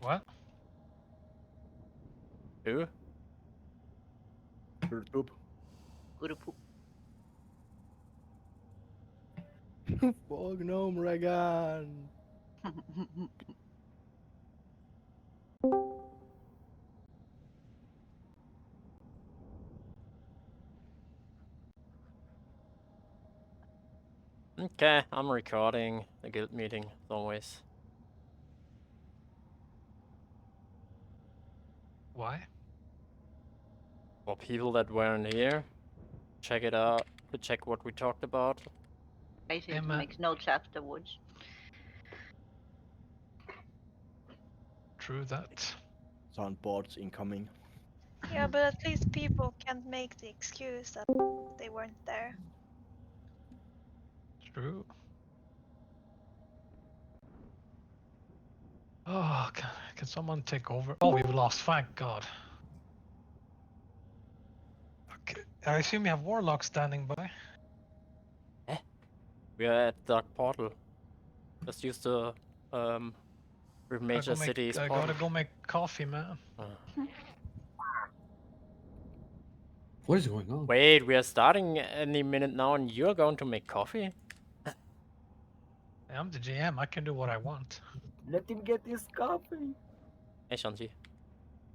What? Who? YouTube. Kurupu. Fuck no, Regan. Okay, I'm recording the guild meeting as always. Why? For people that weren't here, check it out to check what we talked about. Basically, Emma. makes notes afterwards. True that. Soundboards incoming. Yeah, but at least people can't make the excuse that they weren't there. True. Oh, can someone take over? Oh, we've lost. Thank God. Okay. I assume you have Warlock standing by. We are at Dark Portal. Just use the major cities I portal. gotta go make coffee, man. What is going on? Wait, we are starting any minute now and you're going to make coffee? I'm the GM. I can do what I want. Let him get his coffee. Hey Shanti.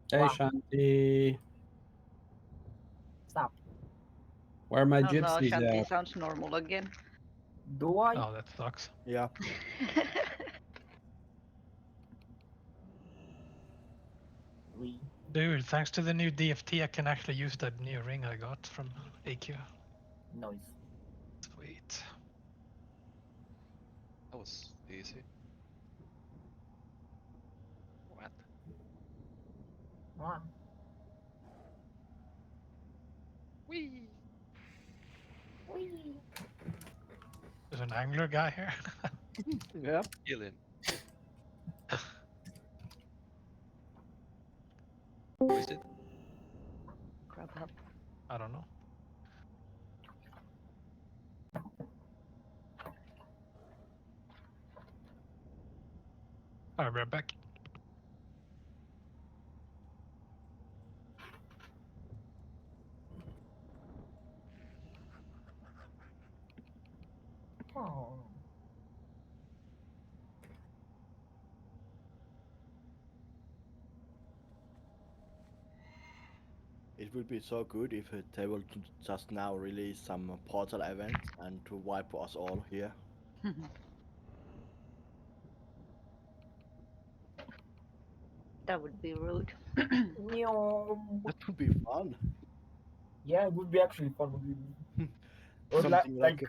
Hey, Wow. Shanti. Stop. Where are my Oh no, gypsies Shanti at? sounds normal again. Do I? Oh, that sucks. Yeah. We. Dude, thanks to the new DFT, I can actually use that new ring I got from AQ. Noise. Sweet. That was easy. What? Wow. Whee! Whee. There's an angler guy here. Yeah. Kill him. Who is it? Grab up. I don't know. Alright, we're back. Oh. It would be so good if they will just now release some portal event and to wipe us all here. That would be rude. Meow. That would be fun. Yeah, it would be actually fun. Or Something like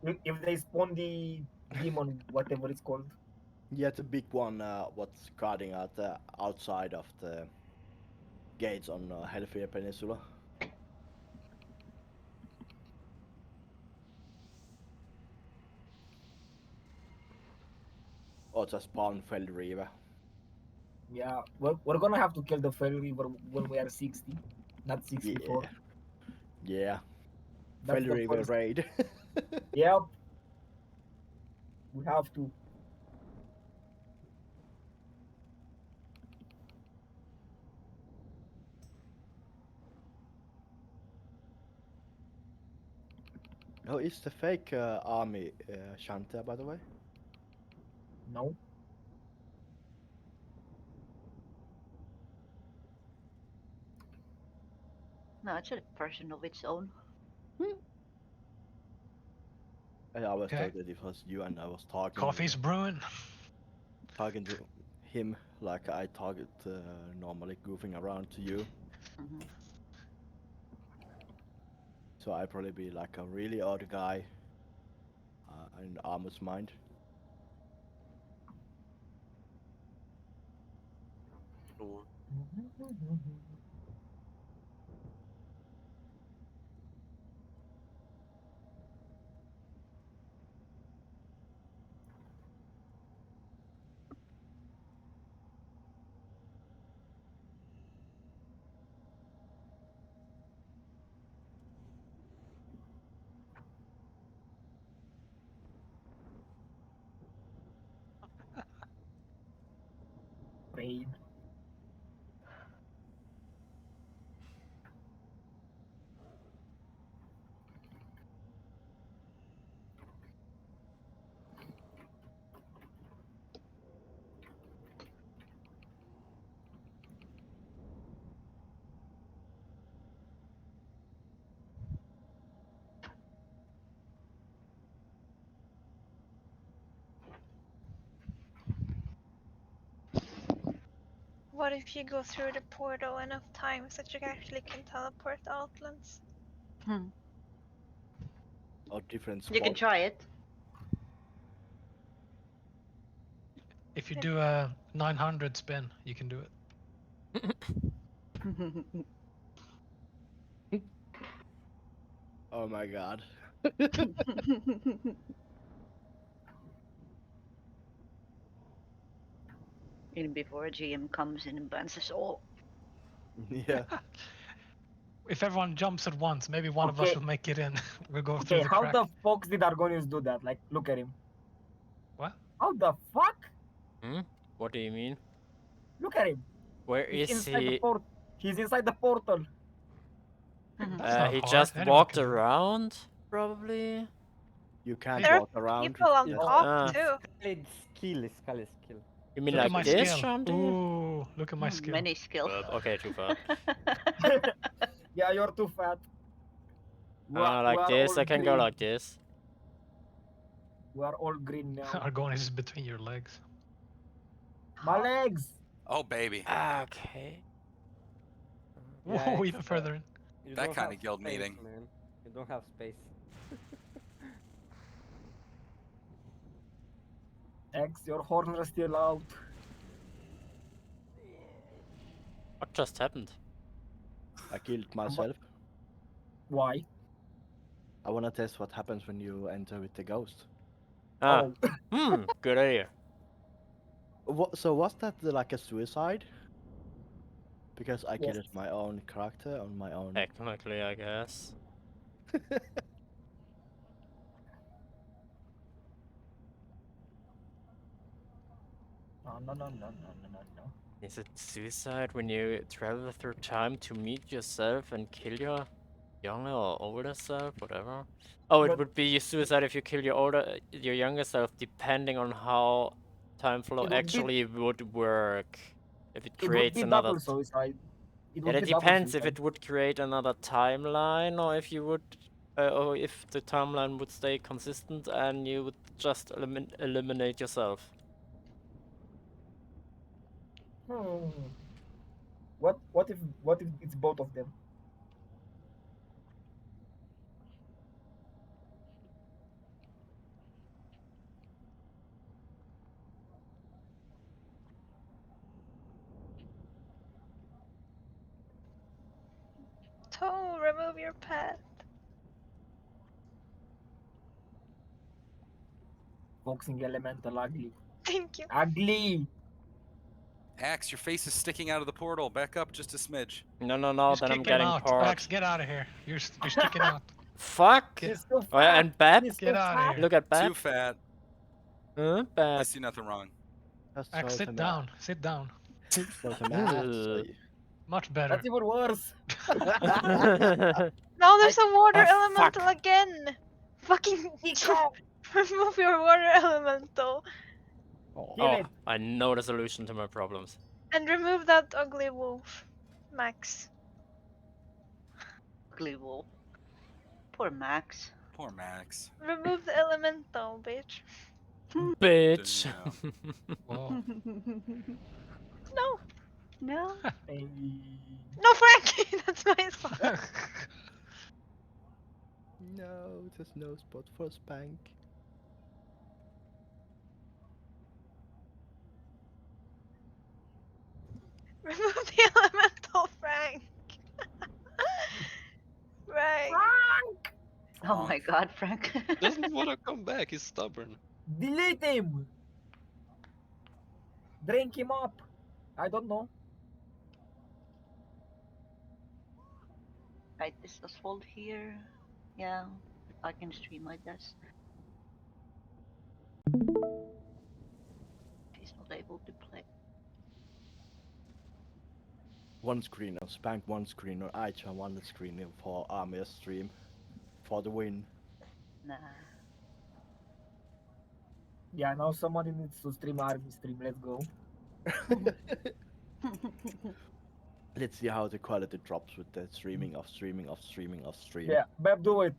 if they spawn the demon, whatever it's called. yeah, the big one. What's guarding at the outside of the gates on Hellfire Peninsula. Or just spawn Fell River. Yeah, we're gonna have to kill the Fell River when we are 60, not 64. Yeah. That's Fell the River first. raid. Yep. We have to. Oh, is the fake army Shanta, by the way? No. No, it's a person of its own. I always Okay. thought that it was you, and I was talking. Coffee's brewing. Talking to him like I talk it normally, goofing around to you. Mhm. So I'd probably be like a really odd guy in Armor's mind. Or Pain. What if you go through the portal enough times that you actually can teleport to Outlands? Or different spots. You can try it. If you do a 900 spin, you can do it. Oh my god. Even before a GM comes in and bans us all. Yeah. If everyone jumps at once, maybe one of us Okay. will make it in. We'll go through Okay, the how crack. the fuck did Argonius do that? Like, look at him. What? How the fuck? Hmm? What do you mean? Look at him. Where He's is inside the he? port. He's inside the portal. That's not He hard. just Anyone walked can do it. around, probably. You can't There are walk around. people on That's- top too. Skull is skill. You mean Look at like my this, skill. Shanti? Ooh, look at my skill. Many skills. Okay, too far. Yeah, you're too fat. Like this, I can go like this. We are all green now. Argonis is between your legs. My legs. Oh, baby. Okay. Whoa, even further in. That kind of guild meeting. Man. You don't have space. X, your horns are still out. What just happened? I killed myself. Why? I wanna test what happens when you enter with the ghost. Ah, Oh. good idea. So was that like a suicide? Because I Yes. killed my own character on my own. Technically, I guess. No. Is it suicide when you travel through time to meet yourself and kill your younger or older self, whatever? Oh, it But- would be suicide if you kill your younger self, depending on how time flow It would be- actually would work. If it It would creates be another. double suicide. It Yeah, would that be double depends if suicide. it would create another timeline or if you would, or if the timeline would stay consistent and you would just eliminate yourself. What if it's both of them? Toe, remove your pet. Boxing elemental ugly. Thank you. Ugly! Axe, your face is sticking out of the portal. Back up just a smidge. No, Just then I'm kick him getting out. part. Max, get out of here. You're sticking out. Fuck! Get- He's so Oh, yeah, fat. and Bab? He's so Get out of fat. here. Look at Too Bab. fat. Huh? I Bab. see nothing wrong. Just Max, so sit to down. Sit down. So to Max, Ugh. Much better. That's even worse. No, there's a water Oh, elemental fuck. again. Fucking Nico! remove your water elemental Kill Oh, it. I know the solution to my problems. and remove that ugly wolf, Max. Ugly wolf. Poor Max. Poor Max. Remove the elemental, bitch. Bitch. Whoa. No, No. Hey. no, Frankie, that's my fault. No, there's no spot for Spank. Remove the elemental, Frank. Right. Oh my god, Frank. Doesn't want to come back. He's stubborn. Delete him! Drink him up! I don't know. Right, this asphalt here. Yeah, I can stream my desk. He's not able to play. one screen on Spank, one screen on Aicha, one screen for Army's stream for the win. Nah. Yeah, now somebody needs to stream Army stream. Let's go. Let's see how the quality drops with the streaming of streaming of streaming of stream. Yeah, Beb, do it.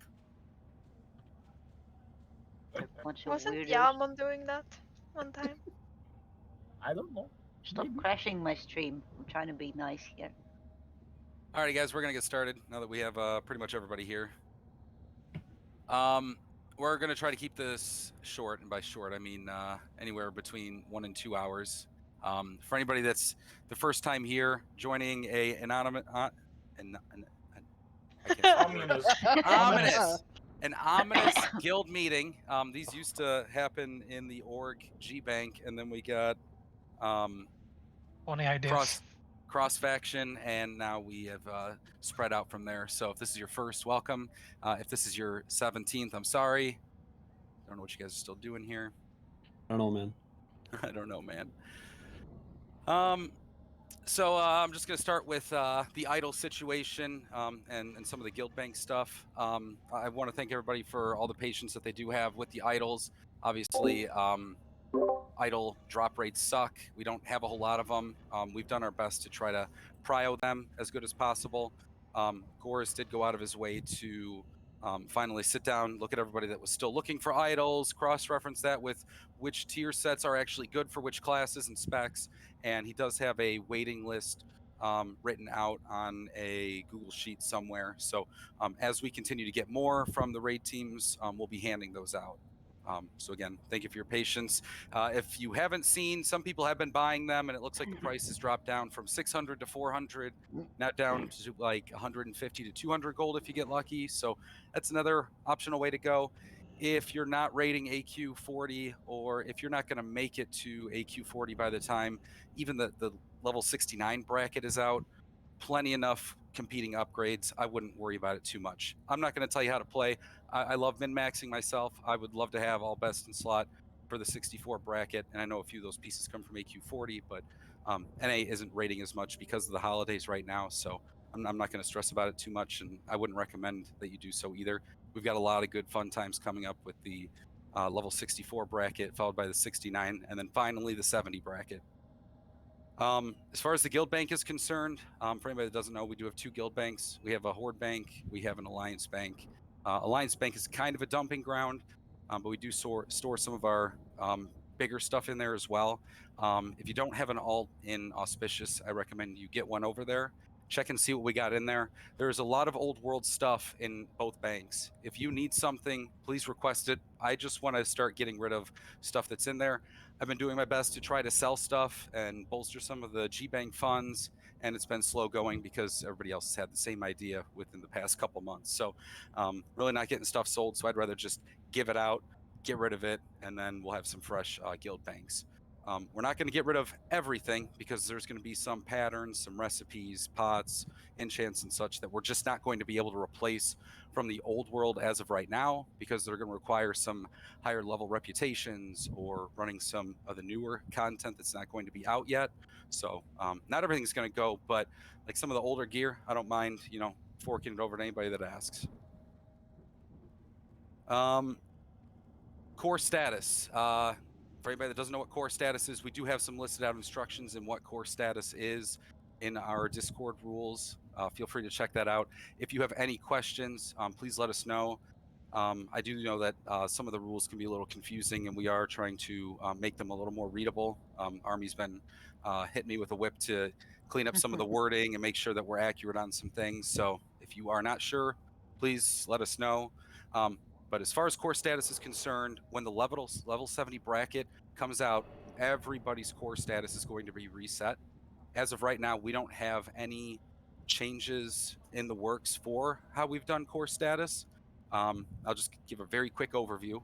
Bunch of Wasn't weirdos. Yaman doing that one time? I don't know. Stop Maybe. crashing my stream. I'm trying to be nice here. Alrighty, guys, we're gonna get started now that we have pretty much everybody here. We're gonna try to keep this short, and by short I mean anywhere between 1 and 2 hours. For anybody that's the first time here, joining a anonymous, I can't say the word. Ominous, an ominous guild meeting. These used to happen in the org G Bank, and then we got Any ideas? cross faction, and now we have spread out from there. So if this is your first, welcome. If this is your 17th, I'm sorry. I don't know what you guys are still doing here. I don't know, man. I don't know, man. So I'm just going to start with the idle situation and some of the guild bank stuff. I want to thank everybody for all the patience that they do have with the idols. Obviously, idle drop rates suck. We don't have a whole lot of them. We've done our best to try to prio them as good as possible. Goris did go out of his way to finally sit down, look at everybody that was still looking for idols, cross-reference that with which tier sets are actually good for which classes and specs, and he does have a waiting list written out on a Google Sheet somewhere. So as we continue to get more from the raid teams, we'll be handing those out. So again, thank you for your patience. If you haven't seen, some people have been buying them, and it looks like the price has dropped down from 600 to 400, now down to like 150 to 200 gold if you get lucky. So that's another optional way to go. If you're not rating AQ 40, or if you're not going to make it to AQ 40 by the time even the level 69 bracket is out, plenty enough competing upgrades. I wouldn't worry about it too much. I'm not going to tell you how to play. I love min-maxing myself. I would love to have all best in slot for the 64 bracket, and I know a few of those pieces come from AQ 40, but NA isn't rating as much because of the holidays right now, so I'm not going to stress about it too much, and I wouldn't recommend that you do so either. We've got a lot of good fun times coming up with the level 64 bracket, followed by the 69, and then finally the 70 bracket. As far as the guild bank is concerned, for anybody that doesn't know, we do have 2 guild banks. We have a horde bank, we have an alliance bank. Alliance bank is kind of a dumping ground, but we do store some of our bigger stuff in there as well. If you don't have an alt in Auspicious, I recommend you get one over there. Check and see what we got in there. There's a lot of old world stuff in both banks. If you need something, please request it. I just want to start getting rid of stuff that's in there. I've been doing my best to try to sell stuff and bolster some of the G-Bank funds, and it's been slow going because everybody else has had the same idea within the past couple months. So really not getting stuff sold, so I'd rather just give it out, get rid of it, and then we'll have some fresh guild banks. We're not going to get rid of everything because there's going to be some patterns, some recipes, pots, enchants, and such that we're just not going to be able to replace from the old world as of right now, because they're going to require some higher level reputations or running some of the newer content that's not going to be out yet. So not everything's going to go, but like some of the older gear, I don't mind, you know, forking it over to anybody that asks. Core status. For anybody that doesn't know what core status is, we do have some listed out instructions in what core status is in our Discord rules. Feel free to check that out. If you have any questions, please let us know. I do know that some of the rules can be a little confusing, and we are trying to make them a little more readable. Army's been hitting me with a whip to clean up some of the wording and make sure that we're accurate on some things. So if you are not sure, please let us know. But as far as core status is concerned, when the level 70 bracket comes out, everybody's core status is going to be reset. As of right now, we don't have any changes in the works for how we've done core status. I'll just give a very quick overview.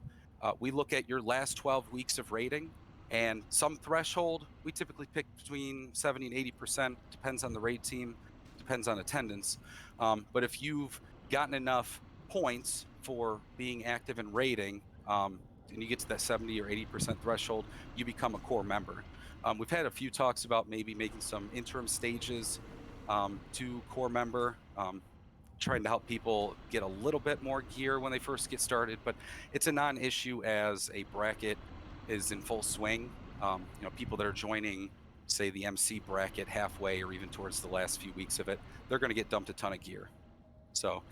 We look at your last 12 weeks of rating, and some threshold, we typically pick between 70 and 80%, depends on the raid team, depends on attendance. But if you've gotten enough points for being active in raiding, and you get to that 70 or 80% threshold, you become a core member. We've had a few talks about maybe making some interim stages to core member, trying to help people get a little bit more gear when they first get started, but it's a non-issue as a bracket is in full swing. People that are joining, say, the MC bracket halfway or even towards the last few weeks of it, they're going to get dumped a ton of gear. So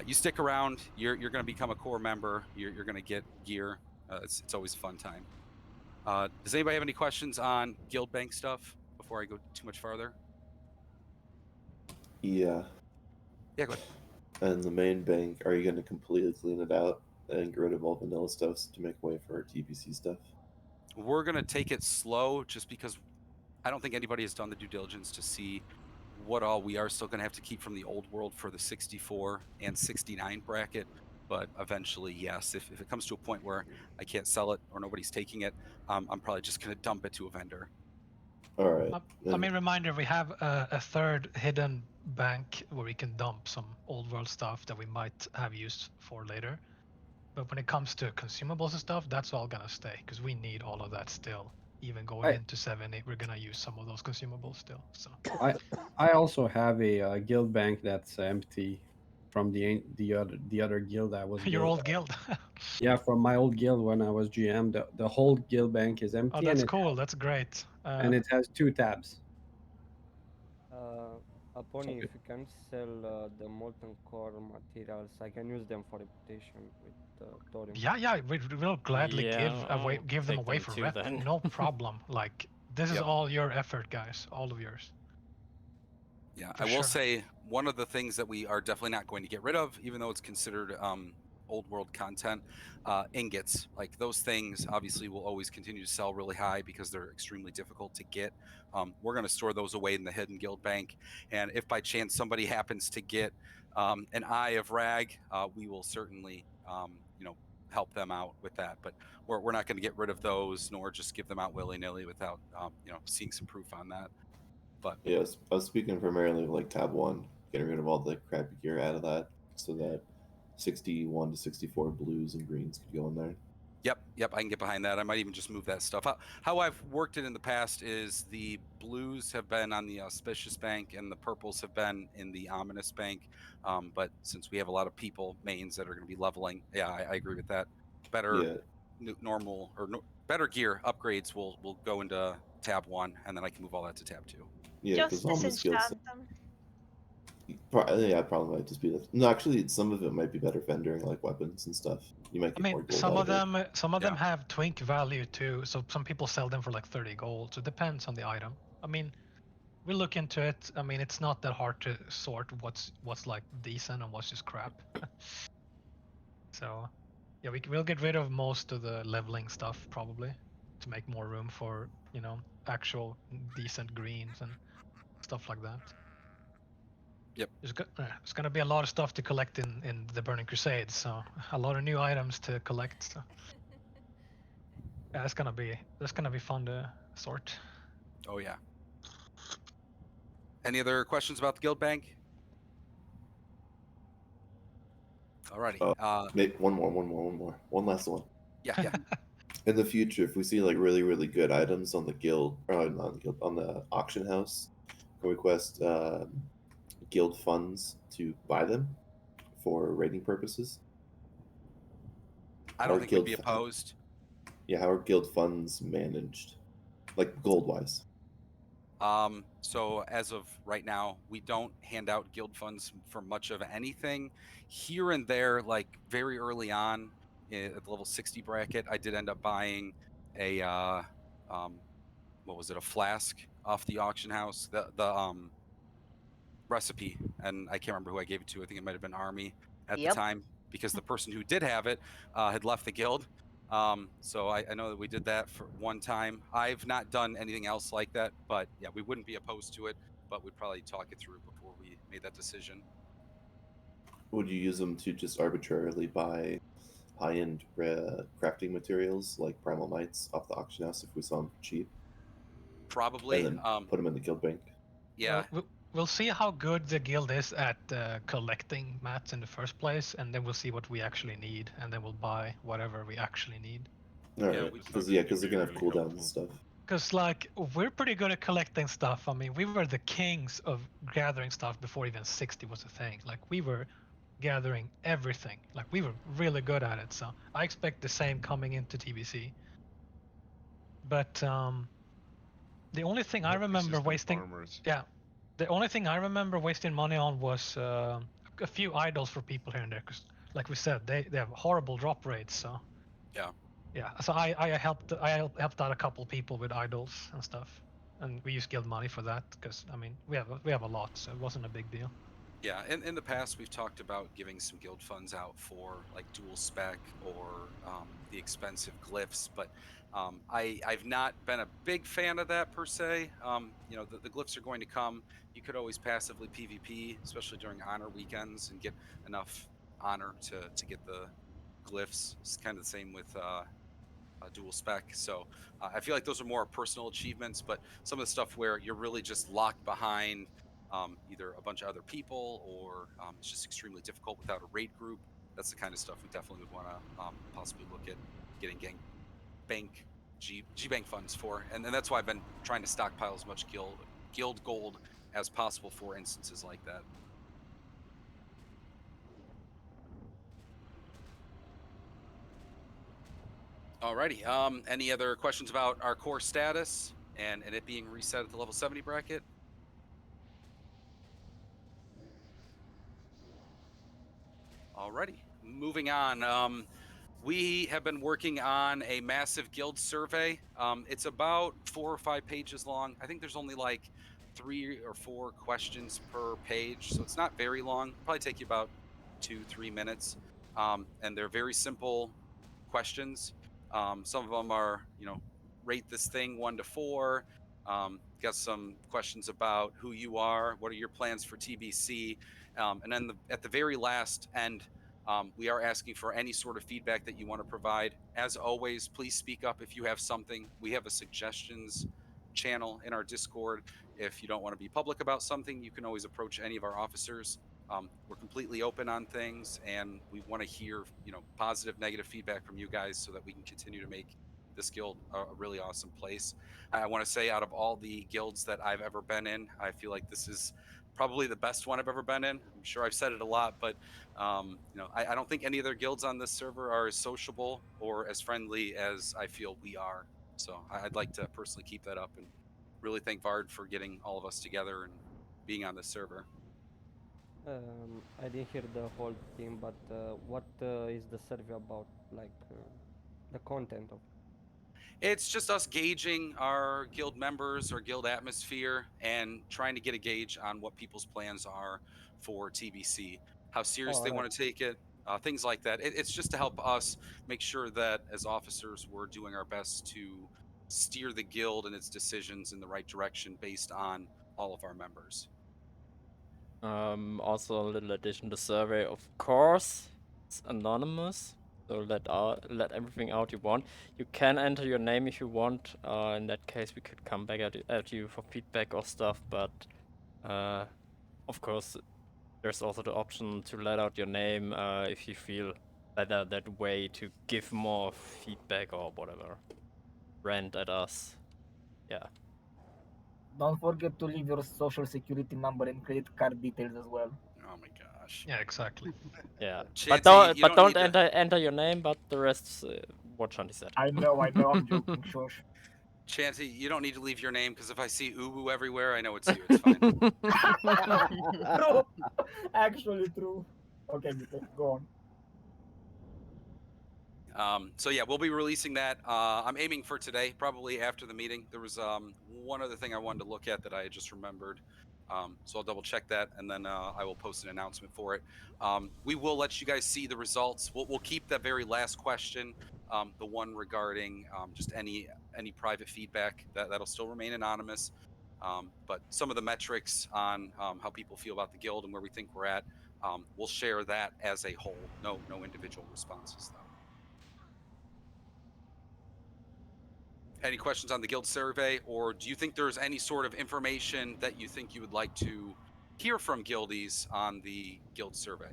you stick around, you're going to become a core member, you're going to get gear. It's always a fun time. Does anybody have any questions on guild bank stuff before I go too much farther? Yeah. Yeah, go ahead. And the main bank, are you going to completely clean it out and get rid of all vanilla stuff to make way for TBC stuff? We're going to take it slow just because I don't think anybody has done the due diligence to see what all we are still going to have to keep from the old world for the 64 and 69 bracket. But eventually, yes, if it comes to a point where I can't sell it or nobody's taking it, I'm probably just going to dump it to a vendor. All right. I mean, reminder, we have a third hidden bank where we can dump some old world stuff that we might have used for later. But when it comes to consumables and stuff, that's all gonna stay because we need all of that still. Even going into 70, we're gonna use some of those consumables still. So I also have a guild bank that's empty from the other guild I was. your old guild. Yeah, from my old guild when I was GM, the whole guild bank is empty. Oh, that's cool. That's great. And it has 2 tabs. Aponi, if you can sell the molten core materials, I can use them for reputation with thorium. Yeah, we will gladly Yeah, give them take away them for too, rep. then. No problem. Like this is all your effort, guys. All of yours. Yeah, For I will sure. say one of the things that we are definitely not going to get rid of, even though it's considered old world content, ingots. Like those things obviously will always continue to sell really high because they're extremely difficult to get. We're going to store those away in the hidden guild bank, and if by chance somebody happens to get an Eye of Rag, we will certainly help them out with that. But we're not going to get rid of those, nor just give them out willy-nilly without seeing some proof on that. But yes, I was speaking primarily of like tab 1, getting rid of all the crappy gear out of that so that 61 to 64 blues and greens could go in there. Yep, I can get behind that. I might even just move that stuff. How I've worked it in the past is the blues have been on the auspicious bank and the purples have been in the ominous bank. But since we have a lot of people mains that are going to be leveling, yeah, I agree with that. Better normal or better gear upgrades will go into tab 1, and then I can move all that to tab 2. Yeah, Just because disenchant them. Yeah, probably might just be that. No, actually, some of it might be better vending, like weapons and stuff. You might get more gold some out of it. them have twink value too. So some people sell them for like 30 gold. So it depends on the item. I mean, we look into it. I mean, it's not that hard to sort what's like decent and what's just crap. So yeah, we'll get rid of most of the leveling stuff probably to make more room for actual decent greens and stuff like that. Yep. There's gonna be a lot of stuff to collect in the Burning Crusade, so a lot of new items to collect. So. Yeah, that's gonna be fun to sort. Oh yeah. Any other questions about the guild bank? Alrighty. One last one. Yeah. In the future, if we see like really, really good items on the guild, or not on the guild, on the auction house, can we request guild funds to buy them for rating purposes? I don't think we'd be opposed. Yeah, how are guild funds managed, like gold wise? So as of right now, we don't hand out guild funds for much of anything. Here and there, like very early on at the level 60 bracket, I did end up buying a what was it, a flask off the auction house, the recipe, and I can't remember who I gave it to. I think it might have been Army at the time, because the person who did have it had left the guild. So I know that we did that for one time. I've not done anything else like that, but yeah, we wouldn't be opposed to it, but we'd probably talk it through before we made that decision. Would you use them to just arbitrarily buy high-end crafting materials like primal mites off the auction house if we saw them cheap? Probably. And then put them in the guild bank. Yeah. We'll see how good the guild is at collecting mats in the first place, and then we'll see what we actually need, and then we'll buy whatever we actually need. All right, because they're gonna have cooldowns and stuff. Because like we're pretty good at collecting stuff. I mean, we were the kings of gathering stuff before even 60 was a thing. Like we were gathering everything. Like we were really good at it. So I expect the same coming into TBC. But the only thing I remember wasting, farmers. yeah, the only thing I remember wasting money on was a few idols for people here and there. Because like we said, they have horrible drop rates. So Yeah. yeah, so I helped out a couple people with idols and stuff, and we used guild money for that because I mean we have a lot, so it wasn't a big deal. Yeah, in the past we've talked about giving some guild funds out for like dual spec or the expensive glyphs, but I've not been a big fan of that per se. You know, the glyphs are going to come. You could always passively PvP, especially during honor weekends, and get enough honor to get the glyphs. It's kind of the same with dual spec. So I feel like those are more personal achievements, but some of the stuff where you're really just locked behind either a bunch of other people or it's just extremely difficult without a raid group. That's the kind of stuff we definitely would want to possibly look at getting G bank funds for, and that's why I've been trying to stockpile as much guild gold as possible for instances like that. Alrighty. Any other questions about our core status and it being reset at the level 70 bracket? Alrighty. Moving on. We have been working on a massive guild survey. It's about 4 or 5 pages long. I think there's only like 3 or 4 questions per page, so it's not very long. Probably take you about 2-3 minutes. And they're very simple questions. Some of them are, you know, rate this thing 1 to 4. Got some questions about who you are, what are your plans for TBC, and then at the very last end, we are asking for any sort of feedback that you want to provide. As always, please speak up if you have something. We have a suggestions channel in our Discord. If you don't want to be public about something, you can always approach any of our officers. We're completely open on things, and we want to hear, you know, positive, negative feedback from you guys so that we can continue to make this guild a really awesome place. I want to say, out of all the guilds that I've ever been in, I feel like this is probably the best one I've ever been in. I'm sure I've said it a lot, but you know, I don't think any other guilds on this server are as sociable or as friendly as I feel we are. So I'd like to personally keep that up and really thank Vard for getting all of us together and being on this server. I didn't hear the whole thing, but what is the survey about? Like the content of. It's just us gauging our guild members or guild atmosphere and trying to get a gauge on what people's plans are for TBC, how serious they want to take it, things like that. It's just to help us make sure that as officers, we're doing our best to steer the guild and its decisions in the right direction based on all of our members. Also a little addition to the survey, of course, it's anonymous. So let everything out you want. You can enter your name if you want. In that case, we could come back at you for feedback or stuff. But of course, there's also the option to let out your name if you feel better that way to give more feedback or whatever. Rant at us. Yeah. Don't forget to leave your social security number and credit card details as well. Oh my gosh. Yeah, exactly. Yeah, Chansey, but don't enter your name, but the rest, what Shanti said. I know, I'm joking, shush. Chansey, you don't need to leave your name, because if I see Uwu everywhere, I know it's you. It's fine. True. Actually true. Okay, go on. So yeah, we'll be releasing that. I'm aiming for today, probably after the meeting. There was one other thing I wanted to look at that I just remembered. So I'll double check that, and then I will post an announcement for it. We will let you guys see the results. We'll keep that very last question, the one regarding just any private feedback, that'll still remain anonymous. But some of the metrics on how people feel about the guild and where we think we're at, we'll share that as a whole. No individual responses though. Any questions on the guild survey, or do you think there's any sort of information that you think you would like to hear from guildies on the guild survey?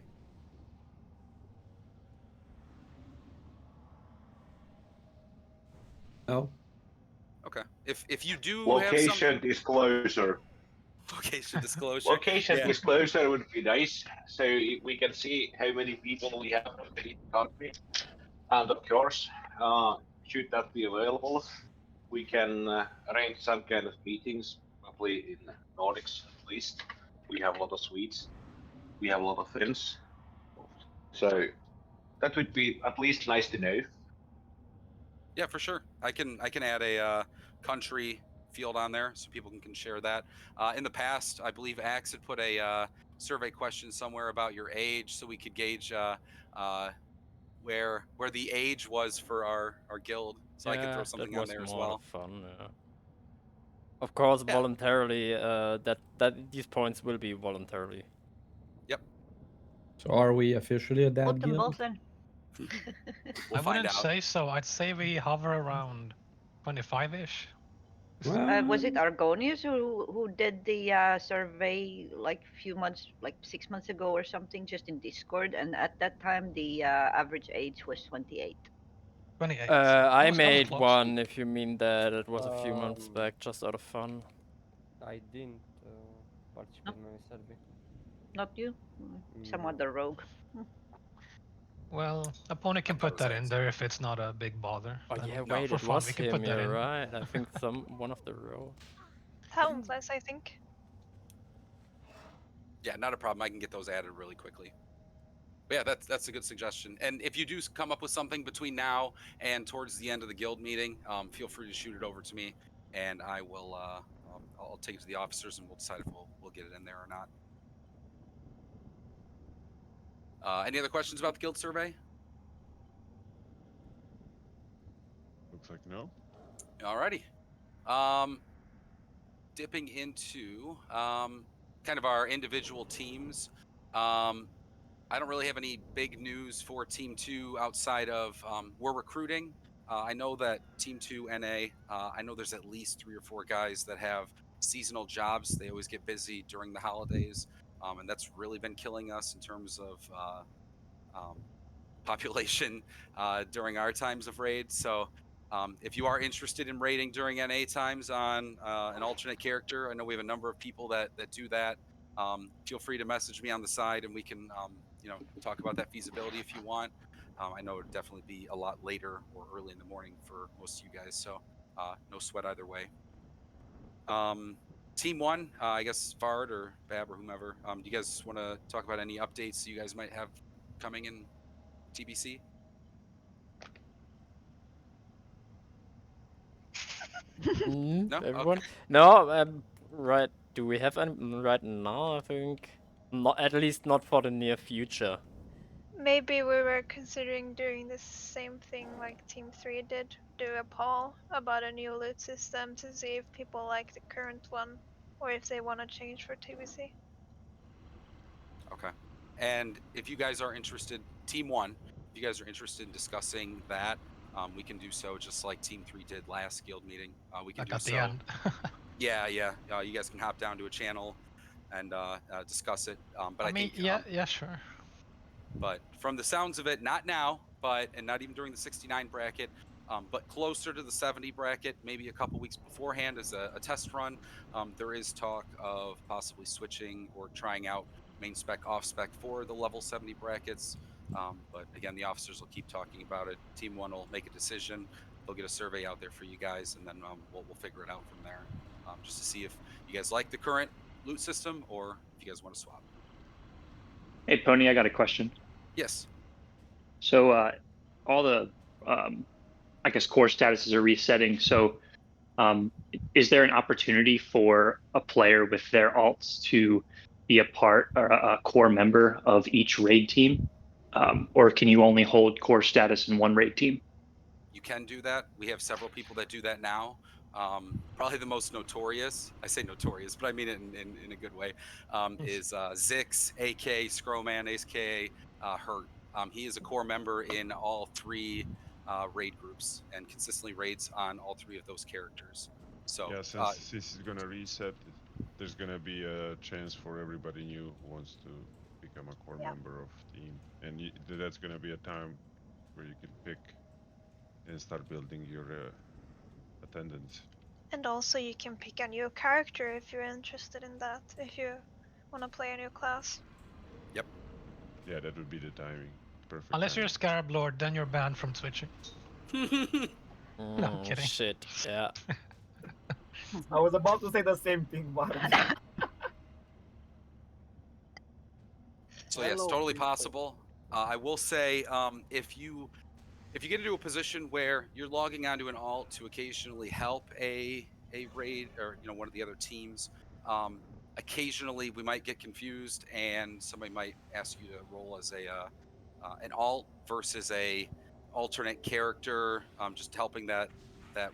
No. Okay. if you do have Location something, disclosure. location disclosure. Location Yeah. disclosure would be nice, so we can see how many people we have in each country. And of course, should that be available, we can arrange some kind of meetings, probably in Nordics at least. We have a lot of Swedes, we have a lot of Finns, so that would be at least nice to know. Yeah, for sure. I can add a country field on there so people can share that. In the past, I believe Axe had put a survey question somewhere about your age, so we could gauge where the age was for our guild. So I could throw Yeah, that something on was there as more well. fun. Yeah. Of course, Yeah. voluntarily. That these points will be voluntarily. Yep. So are we officially a dad Put them guild? both in. We'll I find wouldn't out. say so. I'd say we hover around 25-ish. Was it Argonius who did the survey like few months, like 6 months ago or something, just in Discord? And at that time, the average age was 28. 28. I was made close. one. If you mean that, it was a few months back, just out of fun. I didn't participate in any survey. Not you? Some other rogue. Well, Aponi can put that in there if it's not a big bother. Oh Then yeah, No. wait, for it fun, was we can him. put that You're in. right. I think one of the row. Talentless, I think. Yeah, not a problem. I can get those added really quickly. But yeah, that's a good suggestion. And if you do come up with something between now and towards the end of the guild meeting, feel free to shoot it over to me, and I will. I'll take it to the officers, and we'll decide if we'll get it in there or not. Any other questions about the guild survey? Looks like no. Alrighty. Dipping into kind of our individual teams. I don't really have any big news for Team 2 outside of we're recruiting. I know that Team 2 NA, I know there's at least 3 or 4 guys that have seasonal jobs. They always get busy during the holidays, and that's really been killing us in terms of population during our times of raid. So if you are interested in raiding during NA times on an alternate character, I know we have a number of people that do that. Feel free to message me on the side, and we can talk about that feasibility if you want. I know it would definitely be a lot later or early in the morning for most of you guys, so no sweat either way. Team 1, I guess Fard or Bab or whomever, do you guys want to talk about any updates you guys might have coming in TBC? No? Everyone? Okay. No. Right. Do we have any right now? I think not. At least not for the near future. Maybe we were considering doing the same thing like Team 3 did, do a poll about a new loot system to see if people like the current one or if they want to change for TBC. Okay. And if you guys are interested, Team 1, if you guys are interested in discussing that, we can do so just like Team 3 did last guild meeting. We can Like do at so. the end. Yeah. You guys can hop down to a channel and discuss it. But I mean, think, yeah, sure. But from the sounds of it, not now, and not even during the 69 bracket, but closer to the 70 bracket, maybe a couple weeks beforehand as a test run, there is talk of possibly switching or trying out main spec, off spec for the level 70 brackets. But again, the officers will keep talking about it. Team 1 will make a decision. They'll get a survey out there for you guys, and then we'll figure it out from there, just to see if you guys like the current loot system or if you guys want to swap. Hey, Pony, I got a question. Yes. So all the, I guess, core statuses are resetting. So is there an opportunity for a player with their alts to be a part or a core member of each raid team? Or can you only hold core status in one raid team? You can do that. We have several people that do that now. Probably the most notorious, I say notorious, but I mean it in a good way, is Zix, AK, Scrowman, aka Hurt. He is a core member in all 3 raid groups and consistently raids on all 3 of those characters. So yeah, since this is gonna reset, there's gonna be a chance for everybody new who wants to become a core member of team, and that's gonna be a time where you can pick and start building your attendance. And also you can pick a new character if you're interested in that, if you want to play a new class. Yep. Yeah, that would be the timing. Perfect. Unless you're a Scarab Lord, then you're banned from switching. No, I'm kidding. Shit. Yeah. I was about to say the same thing, but So yes, Hello, totally people. possible. I will say, if you get into a position where you're logging onto an alt to occasionally help a raid or one of the other teams, occasionally we might get confused and somebody might ask you to roll as an alt versus a alternate character, just helping that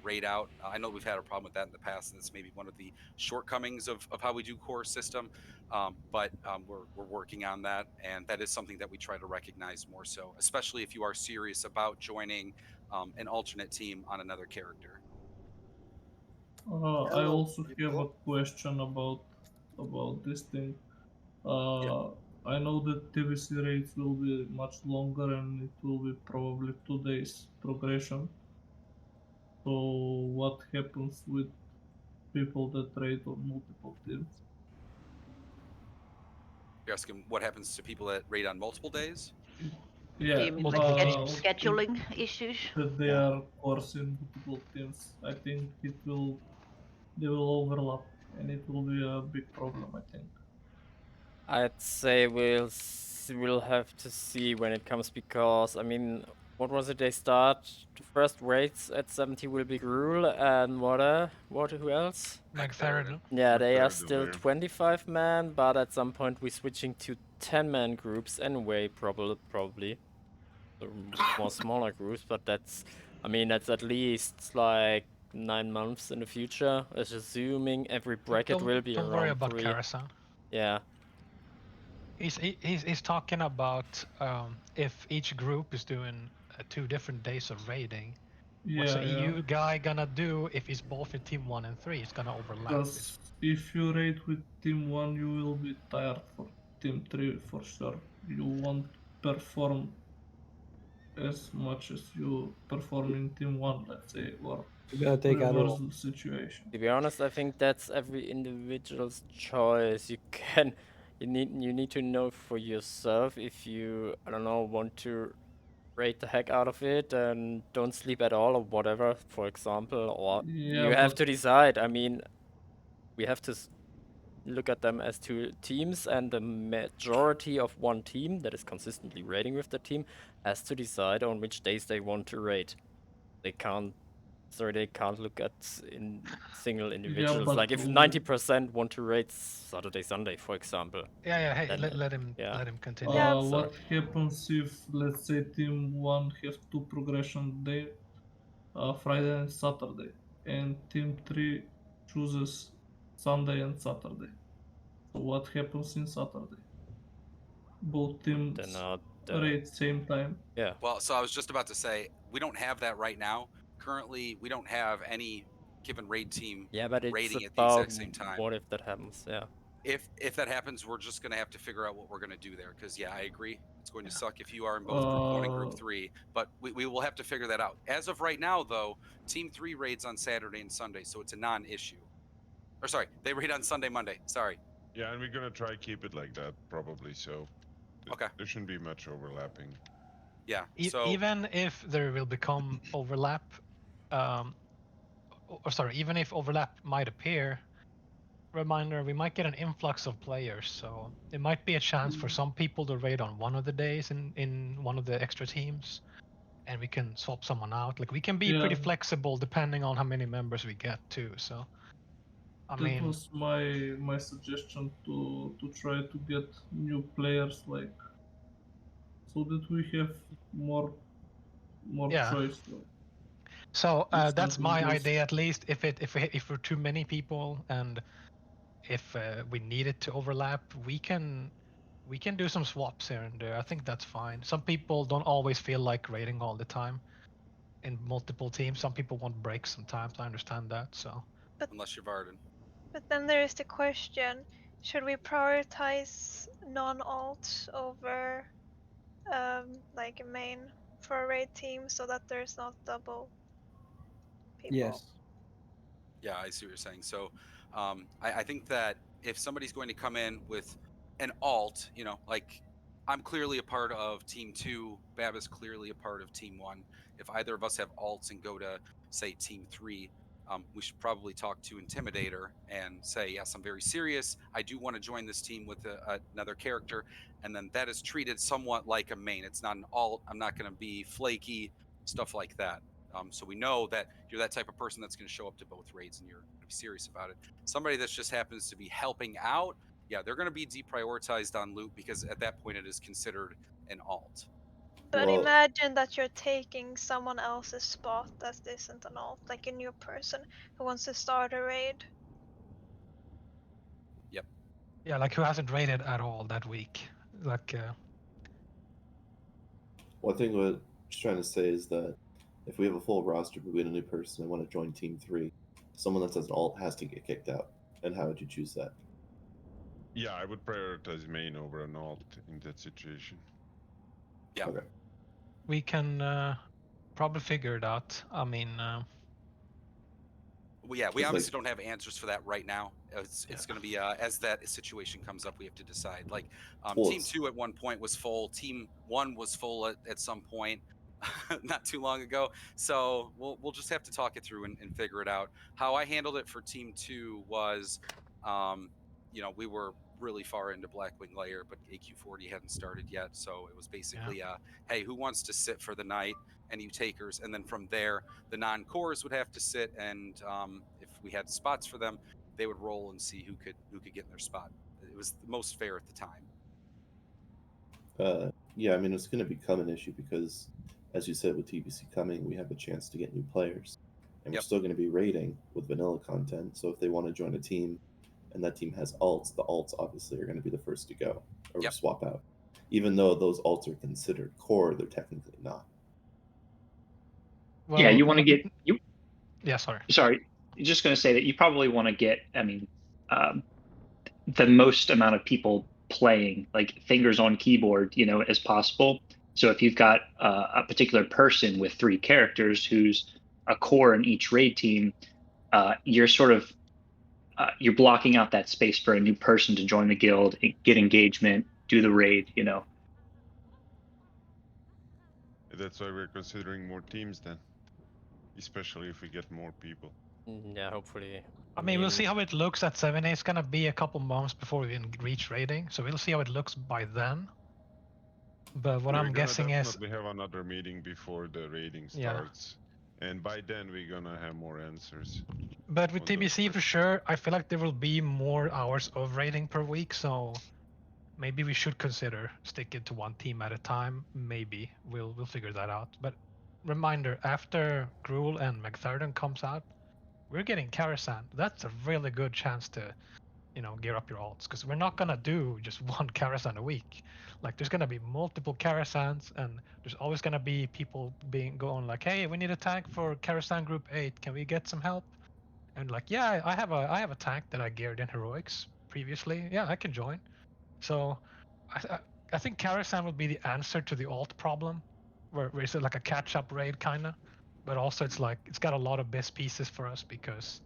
raid out. I know we've had a problem with that in the past, and that's maybe one of the shortcomings of how we do core system. But we're working on that, and that is something that we try to recognize more so, especially if you are serious about joining an alternate team on another character. I Hello, also have a people. question about this thing. I know that TBC raids will be much longer and it will be probably 2 days progression. So what happens with people that raid on multiple teams? You're asking what happens to people that raid on multiple days? Yeah, You mean like Multiple if teams. scheduling issues? that they Yeah. are coursing multiple teams, I think they will overlap and it will be a big problem, I think. I'd say we'll have to see when it comes, because I mean, what was it? They start the first raids at 70 will be Gruul and who else? Magtheridon. Yeah, they are Magtheridon, still yeah. 25 man, but at some point we're switching to 10-man groups anyway, probably. So more smaller groups, but that's at least like 9 months in the future. It's assuming every bracket will be Don't worry around about 3. Karasan. Yeah. He's talking about if each group is doing 2 different days of raiding. What's Yeah, the EU guy gonna do if he's both in team 1 and 3? It's gonna overlap. Because if you raid with team 1, you will be tired for team 3 for sure. You won't perform as much as you perform in team 1, let's say, or You gotta take out reverse all. the situation. To be honest, I think that's every individual's choice. You need to know for yourself if you, I don't know, want to raid the heck out of it and don't sleep at all or whatever, for example, or you Yeah, have but to decide. I mean, we have to look at them as 2 teams, and the majority of one team that is consistently raiding with the team has to decide on which days they want to raid. They can't look at single individuals. but Like if 90% want to raid Saturday, Sunday, for example. Yeah, hey, then, let him yeah. continue. Yeah. what happens if, let's say, team 1 have 2 progression day, Friday and Saturday, and team 3 chooses Sunday and Saturday? So what happens in Saturday? Both teams raid same time. Yeah. Well, so I was just about to say, we don't have that right now. Currently, we don't have any given raid team Yeah, but it's raiding at the about exact same time. what if that happens, yeah. If that happens, we're just going to have to figure out what we're going to do there. Because, yeah, I agree. It's going to suck if you are in both Group 1 and Group 3. But we will have to figure that out. As of right now, though, Team 3 raids on Saturday and Sunday, so it's a non-issue. Or, sorry, they raid on Sunday, Monday. Sorry. Yeah, and we're gonna try keep it like that, probably, so... Okay. There shouldn't be much overlapping. Yeah, so... Even if there will become overlap, even if overlap might appear, reminder, we might get an influx of players, so it might be a chance for some people to raid on one of the days in one of the extra teams, and we can swap someone out. Like, we can be pretty Yeah. flexible depending on how many members we get too, so That was my suggestion to try to get new players, like, so that we have more Yeah. choice. Like, So if that's something my goes- idea, at least. If we're too many people and if we need it to overlap, we can do some swaps here and there. I think that's fine. Some people don't always feel like raiding all the time in multiple teams. Some people want breaks sometimes. I understand that. So unless you're Varden. But then there is the question: should we prioritize non-alt over like a main for a raid team so that there's not double people? Yes. Yeah, I see what you're saying. So, I think that if somebody's going to come in with an alt, you know, like I'm clearly a part of Team 2, Bab is clearly a part of Team 1. If either of us have alts and go to, say, Team 3, we should probably talk to Intimidator and say, yes, I'm very serious. I do want to join this team with another character. And then that is treated somewhat like a main. It's not an alt. I'm not going to be flaky, stuff like that. So we know that you're that type of person that's going to show up to both raids and you're going to be serious about it. Somebody that just happens to be helping out, yeah, they're going to be deprioritized on loot because at that point it is considered an alt. But Well, imagine that you're taking someone else's spot that isn't an alt, like a new person who wants to start a raid. Yep. Yeah, like who hasn't raided at all that week? Like, one thing what I'm just trying to say is that if we have a full roster but we get a new person and want to join Team 3, someone that says an alt has to get kicked out. And how would you choose that? Yeah, I would prioritize main over an alt in that situation. Yeah. Okay. we can probably figure it out. I mean, Well, yeah, we It's obviously like- don't have answers for that right now. It's going to be as that situation comes up, we have to decide. Like Well, Team 2 at one point was full. Team 1 was full at some point, not too long ago. So we'll just have to talk it through and figure it out. How I handled it for Team 2 was, you know, we were really far into Blackwing Layer, but AQ40 hadn't started yet. So it was basically, hey, who wants to sit for the night? Any takers? And then from there, the non-cores would have to sit, and if we had spots for them, they would roll and see who could get in their spot. It was the most fair at the time. Yeah, I mean, it's going to become an issue because, as you said, with TBC coming, we have a chance to get new players. And we're Yep. still going to be raiding with vanilla content. So if they want to join a team and that team has alts, the alts obviously are going to be the first to go or Yep. swap out. Even though those alts are considered core, they're technically not. well, Yeah, you want to get you. Yeah, sorry. Sorry, just going to say that you probably want to get. I mean, the most amount of people playing, like fingers on keyboard, you know, as possible. So if you've got a particular person with 3 characters who's a core in each raid team, you're sort of you're blocking out that space for a new person to join the guild, get engagement, do the raid, you know. That's why we're considering more teams then, especially if we get more people. Yeah, hopefully. I mean, we'll see how it looks at 7A. It's gonna be a couple months before we even reach raiding, so we'll see how it looks by then. But what I'm guessing is, definitely have another meeting before the raiding starts, and by then we're gonna have more answers. but with on those TBC for sure, I feel like there will be more hours of raiding per week, so maybe we should consider sticking to one team at a time. Maybe we'll figure that out. But reminder, after Gruul and McThurden comes out, we're getting Karasan. That's a really good chance to, you know, gear up your alts, because we're not gonna do just one Karasan a week. Like there's gonna be multiple Karasans, and there's always gonna be people going like, hey, we need a tank for Karasan Group 8. Can we get some help? And like, yeah, I have a tank that I geared in heroics previously. Yeah, I can join. So I think Karasan would be the answer to the alt problem, where it's like a catch-up raid kinda, but also it's like it's got a lot of best pieces for us because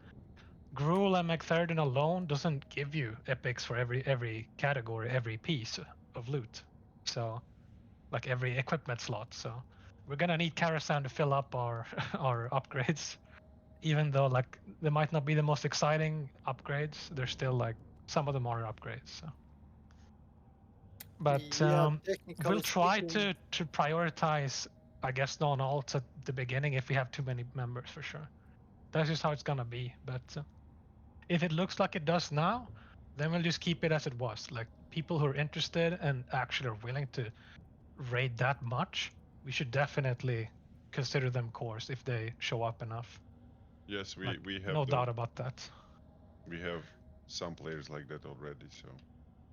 Gruul and McThurden alone doesn't give you epics for every category, every piece of loot. So like every equipment slot. So we're gonna need Karasan to fill up our our upgrades. Even though like they might not be the most exciting upgrades, they're still like some of them are upgrades. So. But we'll try to prioritize, I guess, non-alts at the beginning if we have too many members for sure. That's just how it's gonna be. But if it looks like it does now, then we'll just keep it as it was. Like people who are interested and actually are willing to raid that much, we should definitely consider them cores if they show up enough. Yes, we have no doubt about that. We have some players like that already, so.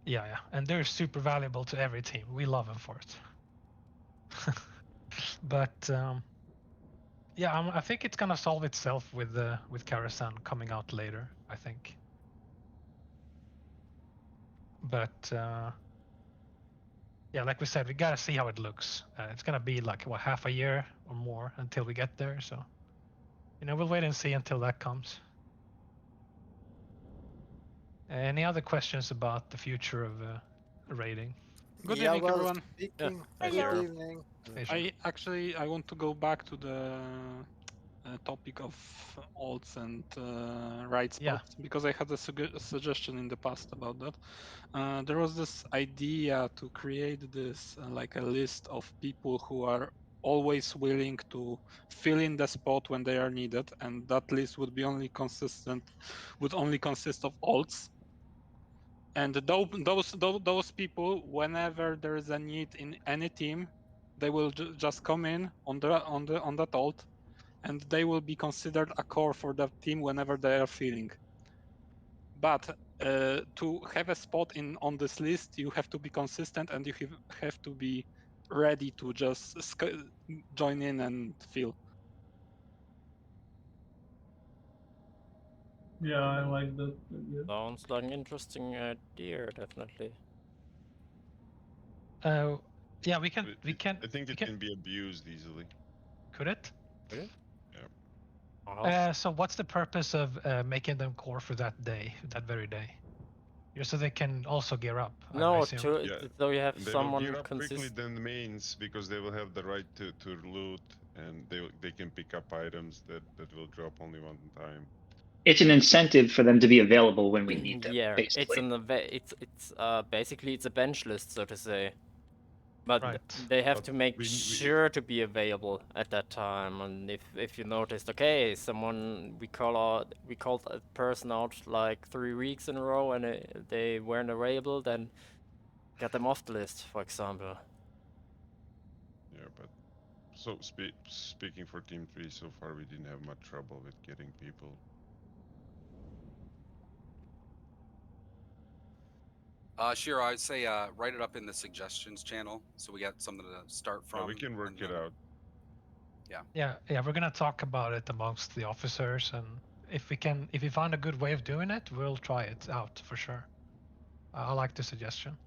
Yeah, and they're super valuable to every team. We love them for it. But yeah, I think it's gonna solve itself with Karasan coming out later. I think. But yeah, like we said, we gotta see how it looks. It's gonna be like what, half a year or more until we get there. So, you know, we'll wait and see until that comes. Any other questions about the future of raiding? Good Yeah, evening, well, everyone. speaking. Hi, Good Zero. evening. I want to go back to the topic of alts and right spots because I had a suggestion in the past about that. There was this idea to create this like a list of people who are always willing to fill in the spot when they are needed, and that list would only consist of alts. And those people, whenever there is a need in any team, they will just come in on that alt, and they will be considered a core for that team whenever they are feeling. But to have a spot on this list, you have to be consistent, and you have to be ready to just join in and fill. Yeah, I like that idea. Sounds like an interesting idea, definitely. Yeah, we can. I think it can be abused easily. Could it? Really? Yeah. So what's the purpose of making them core for that day, that very day? Just so they can also gear up. I No, assume. so you have And they someone will gear up quickly than the mains because they will have the right to loot, and they can pick up items that will drop only one time. It's an incentive for them to be available when we need them. Yeah, basically. it's basically it's a bench list, so to say. But Right. they have But to make sure to be available at that time. And if you noticed, okay, we called a person out like 3 weeks in a row and they weren't available, then get them off the list, for example. Yeah, but so speaking for Team 3, so far we didn't have much trouble with getting people. Shiro, I'd say write it up in the suggestions channel so we got something to start from. Yeah, we can work it out. Yeah. Yeah, we're gonna talk about it amongst the officers, and if we find a good way of doing it, we'll try it out for sure. I like the suggestion.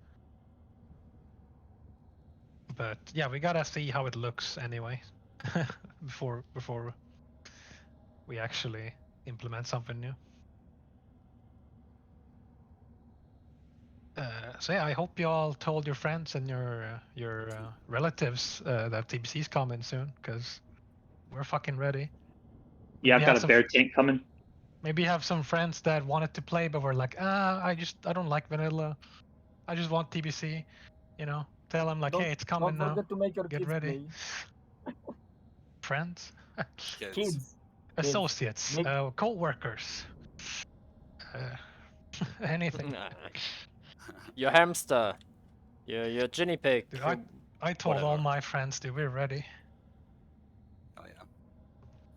But yeah, we gotta see how it looks anyway, before we actually implement something new. So yeah, I hope you all told your friends and your relatives that TBC is coming soon, because we're fucking ready. Yeah, Maybe I've got a bear tank coming. Maybe you have some friends that wanted to play but were like, I don't like vanilla. I just want TBC. You know, tell them like, hey, it's coming Don't now. forget to make your Get kids ready. play. Friends, Kids. associates, co-workers, anything. Your hamster, your guinea pig. Dude, I told all my friends, dude, we're ready. Oh yeah.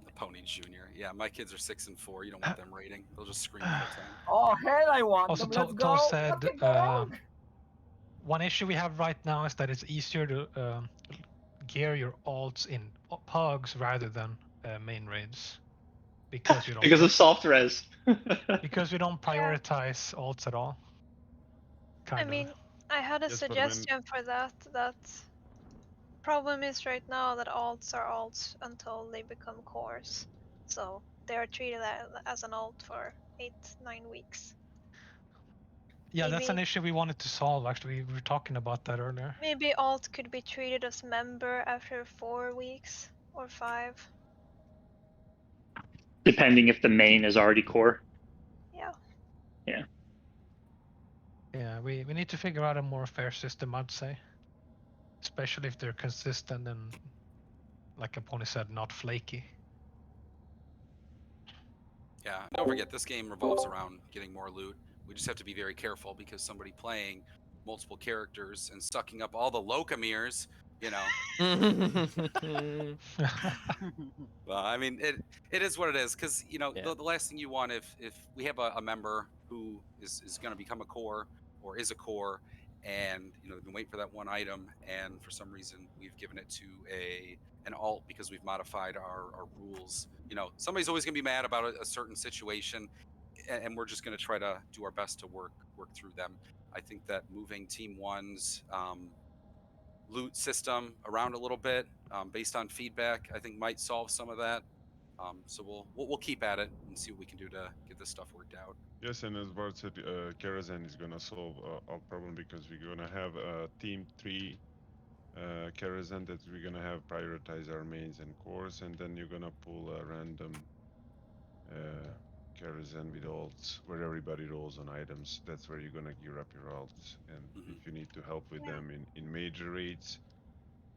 Aponi Junior. Yeah, my kids are 6 and 4. You don't want them raiding. They'll just scream the whole time. Oh hell, I want Also, them. Let's Toe go. said What can go wrong? one issue we have right now is that it's easier to gear your alts in pugs rather than main raids, because you don't Because of soft res. because we don't prioritize alts at all. I mean, I had a suggestion for that. That problem is right now that alts are alts until they become cores, so they are treated as an alt for 8-9 weeks. Yeah, that's an issue we wanted to solve. Actually, we were talking about that earlier. Maybe alt could be treated as member after 4 weeks or 5. Depending if the main is already core. Yeah. Yeah. Yeah, we need to figure out a more fair system, I'd say. Especially if they're consistent and, like Aponi said, not flaky. Yeah, don't forget this game revolves around getting more loot. We just have to be very careful because somebody playing multiple characters and sucking up all the Lokamirs, you know. Well, I mean, it is what it is, because you know the last thing you want if we have a member who is going to become a core or is a core, and you know they've been waiting for that one item, and for some reason we've given it to an alt because we've modified our rules. You know, somebody's always going to be mad about a certain situation, and we're just going to try to do our best to work through them. I think that moving Team 1's loot system around a little bit based on feedback, I think might solve some of that. So we'll keep at it and see what we can do to get this stuff worked out. Yes, and as Bart said, Karazhan is gonna solve our problem because we're gonna have team 3 Karazhan that we're gonna have prioritize our mains and cores, and then you're gonna pull a random Karazhan with alts where everybody rolls on items. That's where you're gonna gear up your alts, and if you need to help with them in major raids,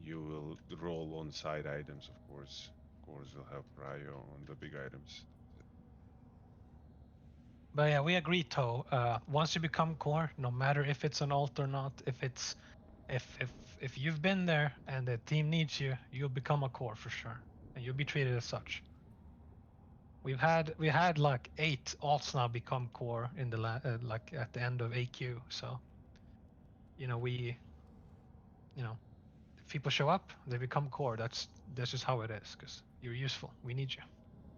you will roll on side items, of course. Cores will have prio on the big items. But yeah, we agree, Toe. Once you become core, no matter if it's an alt or not, if you've been there and the team needs you, you'll become a core for sure, and you'll be treated as such. We had like 8 alts now become core in the like at the end of AQ. So, if people show up, they become core. That's just how it is, because you're useful. We need you.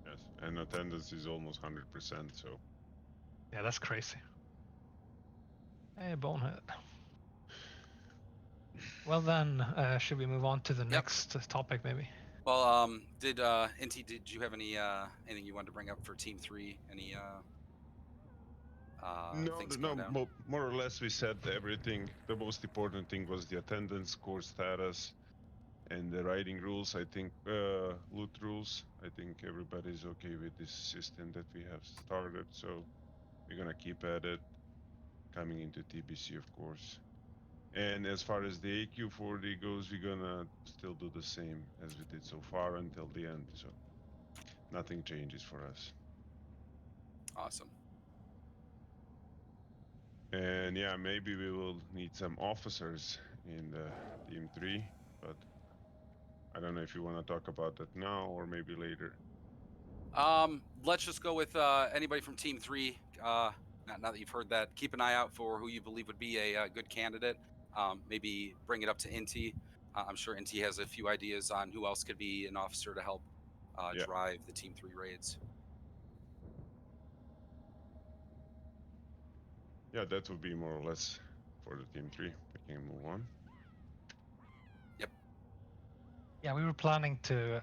Yes, and attendance is almost 100%. So. Yeah, that's crazy. Hey, bonehead. Well then, should we move on to the next topic, maybe? Well, did you have anything you wanted to bring up for Team 3? Any things going down? More or less we said everything. The most important thing was the attendance, core status, and the riding rules. I think loot rules. I think everybody's okay with this system that we have started, so we're gonna keep at it. Coming into TBC, of course. And as far as the AQ40 goes, we're gonna still do the same as we did so far until the end. So nothing changes for us. Awesome. And yeah, maybe we will need some officers in the Team 3, but I don't know if you want to talk about that now or maybe later. Let's just go with anybody from Team 3. Now that you've heard that, keep an eye out for who you believe would be a good candidate. Maybe bring it up to Inti. I'm sure Inti has a few ideas on who else could be an officer to help drive the Team 3 raids. Yeah, that would be more or less for the Team 3. We can move on. Yep. Yeah, we were planning to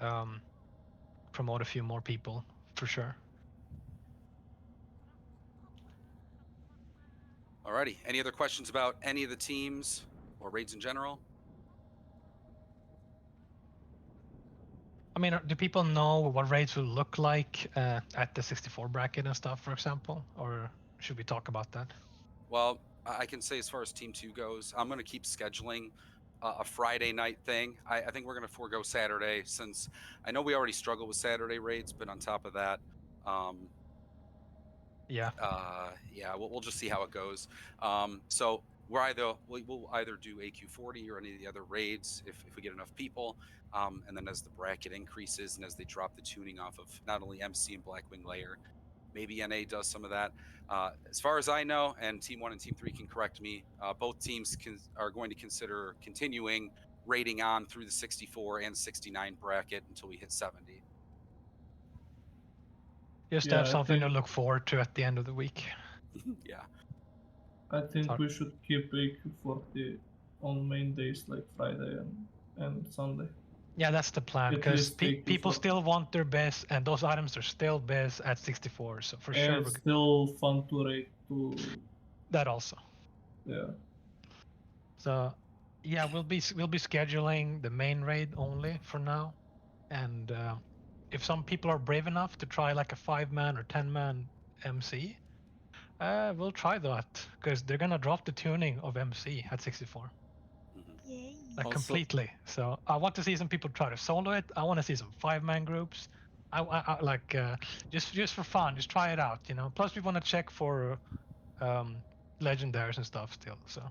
promote a few more people, for sure. Alrighty. Any other questions about any of the teams or raids in general? I mean, do people know what raids will look like at the 64 bracket and stuff, for example? Or should we talk about that? Well, I can say as far as Team 2 goes, I'm going to keep scheduling a Friday night thing. I think we're going to forego Saturday, since I know we already struggle with Saturday raids, but on top of that, we'll just see how it goes. So we'll either do AQ40 or any of the other raids if we get enough people. And then as the bracket increases and as they drop the tuning off of not only MC and Blackwing Layer, maybe NA does some of that. As far as I know, and Team 1 and Team 3 can correct me, both teams are going to consider continuing raiding on through the 64 and 69 bracket until we hit 70. Just to have something to look forward to at the end of the week. Yeah. I think we should keep AQ40 on main days like Friday and Sunday. Yeah, that's the plan, because people still want their base, and those items are still base at 64. So for sure, it's still fun to raid too. That also. Yeah. So, yeah, we'll be scheduling the main raid only for now, and if some people are brave enough to try like a 5-man or 10-man MC, we'll try that, because they're gonna drop the tuning of MC at 64. Like Also- completely. So I want to see some people try to solo it. I want to see some 5-man groups. I like just for fun, just try it out, Plus we want to check for legendaries and stuff still. So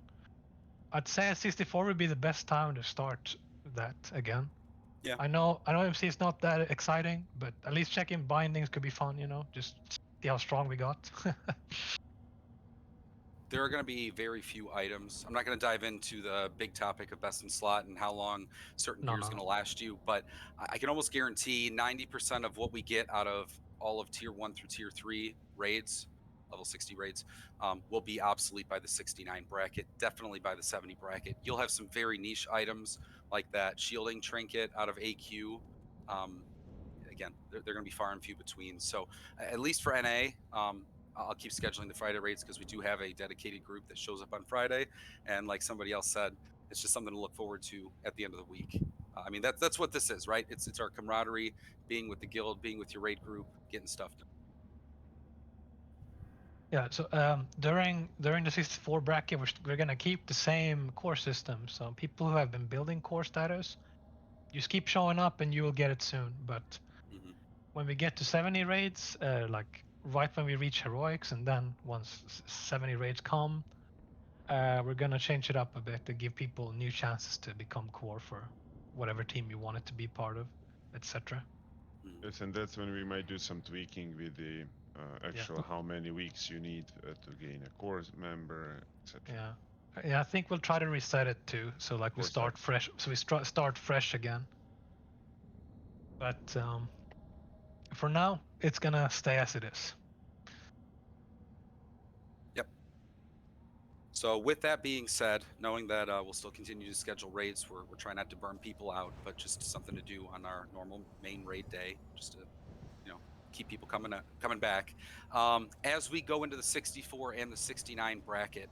I'd say 64 would be the best time to start that again. Yeah. I know MC is not that exciting, but at least checking bindings could be fun, Just see how strong we got. There are going to be very few items. I'm not going to dive into the big topic of best in slot and how long certain gear is going to last you, but I can almost guarantee 90% of what we get out of all of tier 1 through tier 3 raids, level 60 raids, will be obsolete by the 69 bracket, definitely by the 70 bracket. You'll have some very niche items like that shielding trinket out of AQ. again, they're going to be far and few between. So at least for NA, I'll keep scheduling the Friday raids because we do have a dedicated group that shows up on Friday. And like somebody else said, it's just something to look forward to at the end of the week. I mean, that's what this is, right? It's our camaraderie, being with the guild, being with your raid group, getting stuff done. Yeah, so during the 64 bracket, we're gonna keep the same core system. So people who have been building core status, just keep showing up and you will get it soon. But when we get to 70 raids, like right when we reach heroics, and then once 70 raids come, we're gonna change it up a bit to give people new chances to become core for whatever team you want it to be part of, etc. Yes, and that's when we might do some tweaking with the actual how many weeks you need to gain a core member, etc. Yeah, I think we'll try to reset it too. So like we start fresh. So we start fresh again. But for now, it's gonna stay as it is. Yep. So with that being said, knowing that we'll still continue to schedule raids, we're trying not to burn people out, but just something to do on our normal main raid day, just to keep people coming back. As we go into the 64 and the 69 bracket,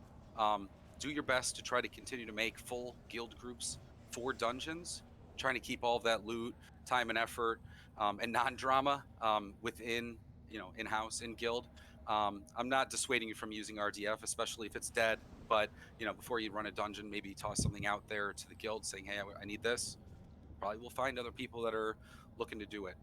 do your best to try to continue to make full guild groups for dungeons, trying to keep all of that loot, time and effort, and non-drama within, in-house, in guild. I'm not dissuading you from using RDF, especially if it's dead, but before you run a dungeon, maybe toss something out there to the guild saying, hey, I need this. Probably will find other people that are looking to do it.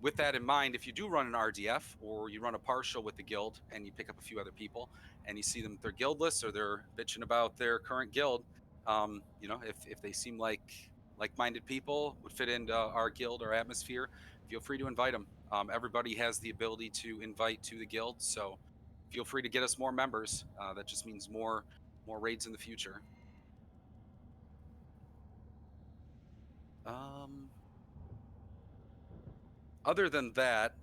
With that in mind, if you do run an RDF or you run a partial with the guild and you pick up a few other people and you see them with their guild lists or they're bitching about their current guild, if they seem like-minded people would fit into our guild or atmosphere, feel free to invite them. Everybody has the ability to invite to the guild, so feel free to get us more members. That just means more raids in the future. Other than that,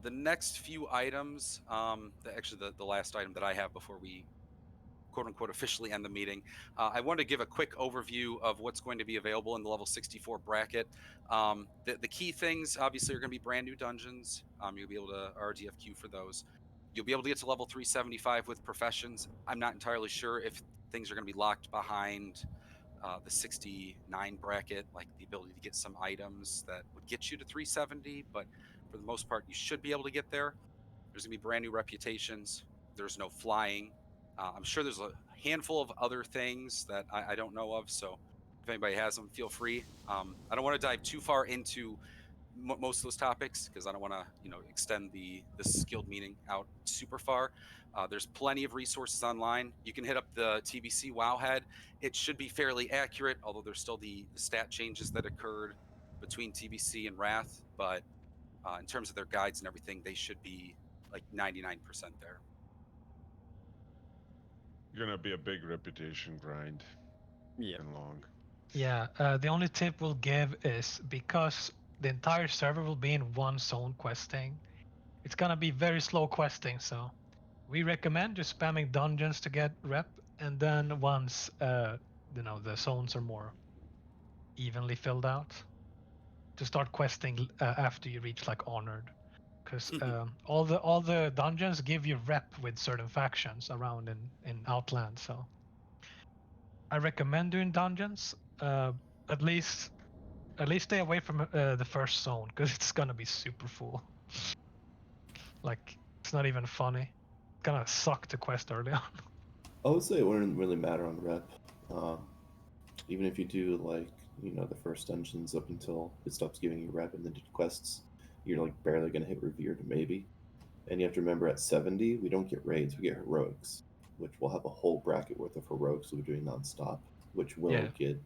the next few items, actually the last item that I have before we quote-unquote officially end the meeting, I want to give a quick overview of what's going to be available in the level 64 bracket. The key things, obviously, are going to be brand new dungeons. You'll be able to RDF queue for those. You'll be able to get to level 375 with professions. I'm not entirely sure if things are going to be locked behind the 69 bracket, like the ability to get some items that would get you to 370, but for the most part, you should be able to get there. There's gonna be brand new reputations. There's no flying. I'm sure there's a handful of other things that I don't know of, so if anybody has them, feel free. I don't want to dive too far into most of those topics because I don't want to, extend this guild meeting out super far. There's plenty of resources online. You can hit up the TBC Wowhead. It should be fairly accurate, although there's still the stat changes that occurred between TBC and Wrath. But in terms of their guides and everything, they should be like 99% there. Gonna be a big reputation grind. And long. Yeah, the only tip we'll give is because the entire server will be in one zone questing, it's gonna be very slow questing, so we recommend just spamming dungeons to get rep, and then once the zones are more evenly filled out, to start questing after you reach like Honored, because all the dungeons give you rep with certain factions around in Outland, so I recommend doing dungeons. At least stay away from the first zone because it's gonna be super full. Like it's not even funny. It's gonna suck to quest early on. I would say it wouldn't really matter on rep. Even if you do the first dungeons up until it stops giving you rep and then do quests, you're like barely gonna hit revered maybe. And you have to remember at 70 we don't get raids, we get heroics, which will have a whole bracket worth of heroics we're doing nonstop, which will get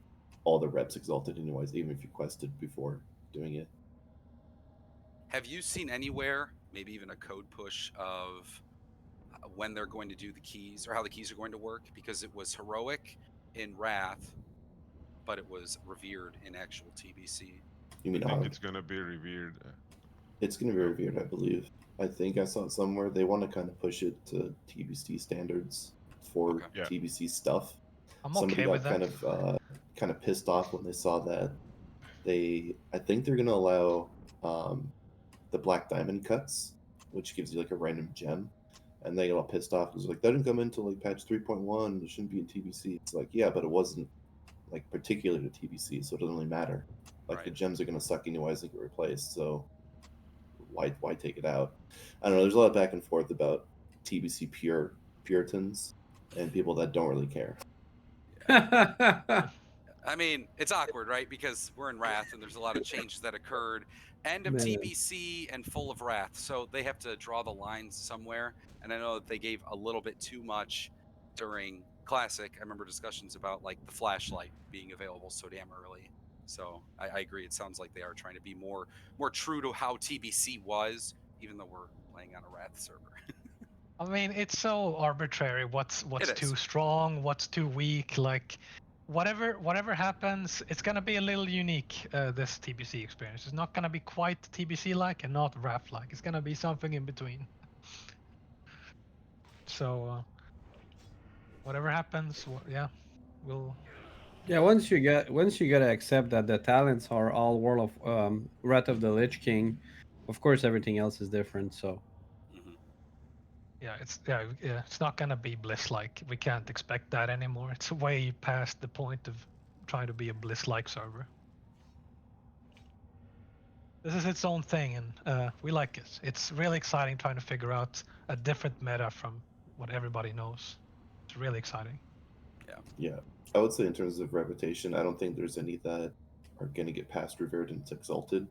all the reps exalted anyways, even if you quested before doing it. Have you seen anywhere, maybe even a code push of when they're going to do the keys or how the keys are going to work? Because it was heroic in Wrath, but it was revered in actual TBC. You mean I think it's gonna be revered. It's gonna be revered, I believe. I think I saw it somewhere. They want to kind of push it to TBC standards for TBC stuff. I'm Somebody okay got with that. kind of pissed off when they saw that I think they're gonna allow the black diamond cuts, which gives you like a random gem, and they get all pissed off because like that didn't come into like patch 3.1. It shouldn't be in TBC. It's like, yeah, but it wasn't like particular to TBC, so it doesn't really matter. Like the gems are gonna suck anyways and get replaced. So why take it out? I don't know. There's a lot of back and forth about TBC Puritans and people that don't really care. I mean, it's awkward, right? Because we're in Wrath and there's a lot of changes that occurred. End of Man. TBC and full of Wrath. So they have to draw the lines somewhere. And I know that they gave a little bit too much during Classic. I remember discussions about like the flashlight being available so damn early. So I agree. It sounds like they are trying to be more true to how TBC was, even though we're playing on a Wrath server. I mean, it's so arbitrary. What's It too is. strong? What's too weak? Like, whatever happens, it's gonna be a little unique. This TBC experience. It's not gonna be quite TBC-like and not Wrath-like. It's gonna be something in between. So, whatever happens, yeah, we'll. Yeah, once you gotta accept that the talents are all World of Wrath of the Lich King, of course everything else is different. So Yeah, it's not gonna be Bliss-like. We can't expect that anymore. It's way past the point of trying to be a Bliss-like server. This is its own thing, and we like it. It's really exciting trying to figure out a different meta from what everybody knows. It's really exciting. Yeah, I would say in terms of reputation, I don't think there's any that are going to get past revered and exalted,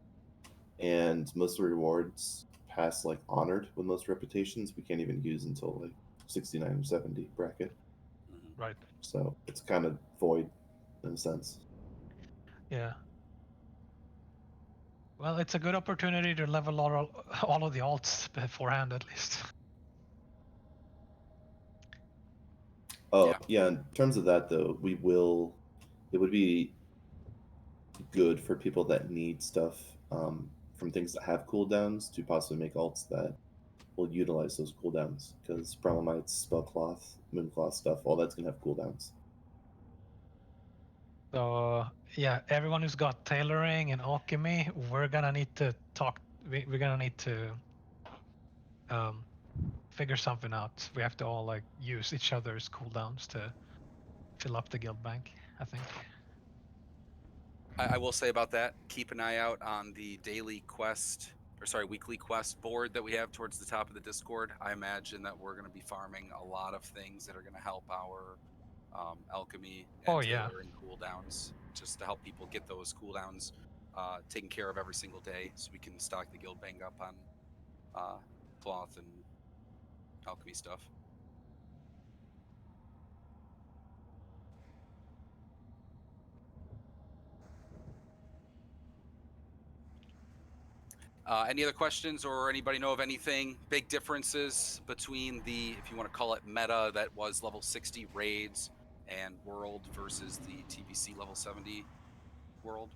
and most of the rewards past like honored with most reputations we can't even use until like 69 or 70 bracket. Right. So it's kind of void in a sense. Yeah. Well, it's a good opportunity to level all of the alts beforehand, at least. Oh yeah, in terms of that though, it would be good for people that need stuff from things that have cooldowns to possibly make alts that will utilize those cooldowns, because Problemites, Spellcloth, Mooncloth stuff, all that's gonna have cooldowns. So yeah, everyone who's got tailoring and alchemy, we're gonna need to talk. We're gonna need to figure something out. We have to all like use each other's cooldowns to fill up the guild bank, I think. I will say about that, keep an eye out on the daily quest, or sorry, weekly quest board that we have towards the top of the Discord. I imagine that we're going to be farming a lot of things that are going to help our alchemy and tailoring cooldowns, just to help people get those cooldowns taken care of every single day, so we can stock the guild bank up on cloth and alchemy stuff. Any other questions, or anybody know of anything, big differences between the, if you want to call it meta, that was level 60 raids and world versus the TBC level 70 world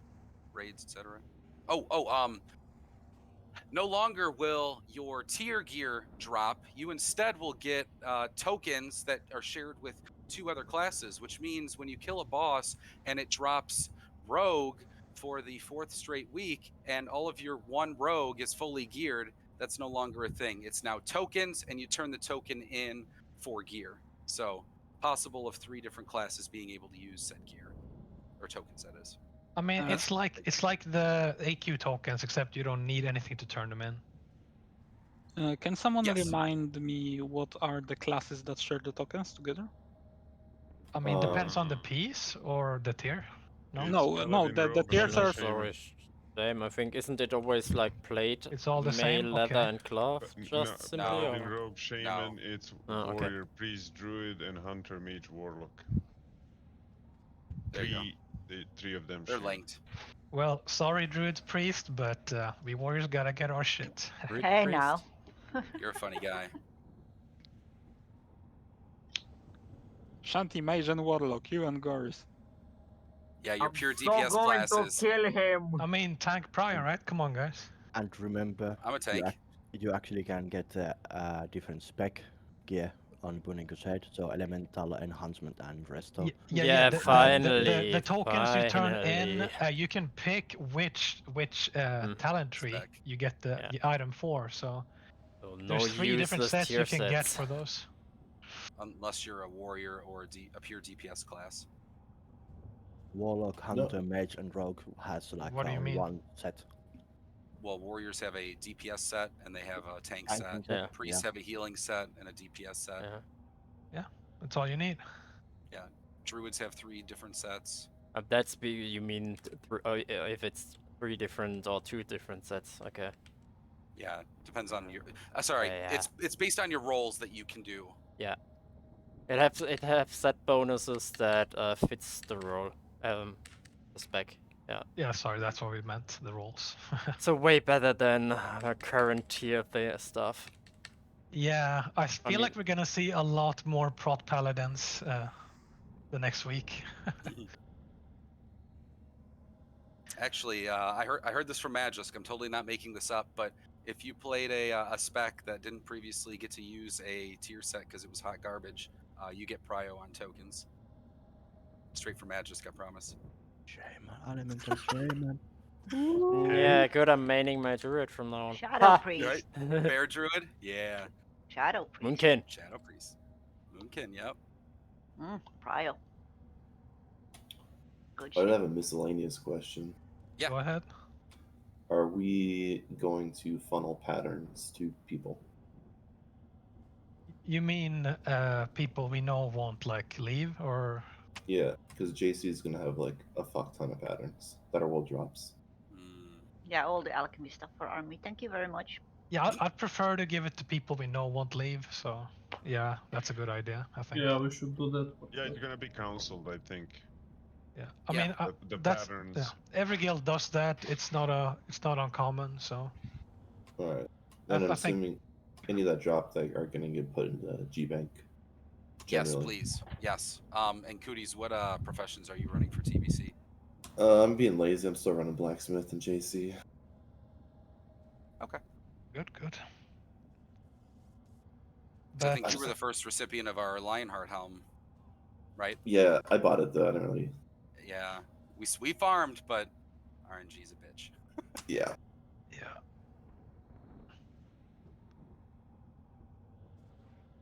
raids, etc.? No longer will your tier gear drop. You instead will get tokens that are shared with 2 other classes, which means when you kill a boss and it drops rogue for the 4th straight week and all of your 1 rogue is fully geared, that's no longer a thing. It's now tokens, and you turn the token in for gear. So possible of 3 different classes being able to use said gear, or tokens, that is. I mean, it's like the AQ tokens, except you don't need anything to turn them in. Can someone remind me what are the classes that share the tokens together? I mean, depends on the piece or the tier. No, the tiers are same. I think, isn't it always like plate, it's all the mail, same? leather, Okay. and cloth? Just simply, Paladin, or? Rogue, Shaman, it's okay. Warrior, Priest, Druid, and Hunter, Mage, Warlock. Three of them. They're linked. Well, sorry, Druid Priest, but we warriors gotta get our shit. Hey, now. You're a funny guy. Shanty, Mage, and Warlock, you and Goris. Yeah, you're pure So DPS going classes. to kill him. I mean, tank prior, right? Come on, guys. And remember, I'm a tank. you actually can get different spec gear on Burning Crusade, so Elemental, Enhancement, and Resto. Yeah, The finally, tokens you turn in, finally. you can pick which talent tree you get the item for. So So no there's 3 different useless sets tier you can get sets. for those. Unless you're a warrior or a pure DPS class. Warlock, Hunter, Mage, and Rogue has like What do you mean? one set. Well, warriors have a DPS set and they have a tank set. Tanking set, Priests yeah. have a healing set and a DPS set. Yeah, that's all you need. Yeah, druids have 3 different sets. That's you mean if it's 3 different or 2 different sets? Okay. Yeah, depends on your. Sorry, Yeah. it's based on your roles that you can do. Yeah. It have set bonuses that fits the role, the spec. Yeah. Yeah, sorry, that's what we meant. The rolls. So way better than the current tier stuff. Yeah, I feel mean- like we're gonna see a lot more prot paladins the next week. Actually, I heard this from Magisk. I'm totally not making this up, but if you played a spec that didn't previously get to use a tier set because it was hot garbage, you get prio on tokens. Straight from Magisk, I promise. Shame, Elemental Shaman. Yeah, good. I'm maining my druid from now on. Shadow Ha! Priest. Right? Bear druid? Yeah. Shadow Priest. Moonkin. Shadow priest. Moonkin, yep. Prio. Good I shit. have a miscellaneous question. Yeah. Go ahead. Are we going to funnel patterns to people? You mean people we know won't like leave, or? Yeah, because JC is gonna have like a fuck ton of patterns that are world drops. Yeah, all the alchemy stuff for army. Thank you very much. Yeah, I'd prefer to give it to people we know won't leave. So yeah, that's a good idea. I think. Yeah, we should do that. Yeah, it's gonna be counseled, I think. Yeah, I mean the that's patterns. yeah, every guild does that. It's not uncommon. So. All right, and I'm I think- assuming any that drop that are gonna get put in the G Bank. Yes, generally. please. Yes. And Cooties, what professions are you running for TBC? I'm being lazy. I'm still running blacksmith and JC. Okay. Good. So I think you were the first recipient of our Lionheart helm, right? Yeah, I bought it though. I don't really. Yeah. We farmed, but RNG's a bitch. Yeah. Yeah.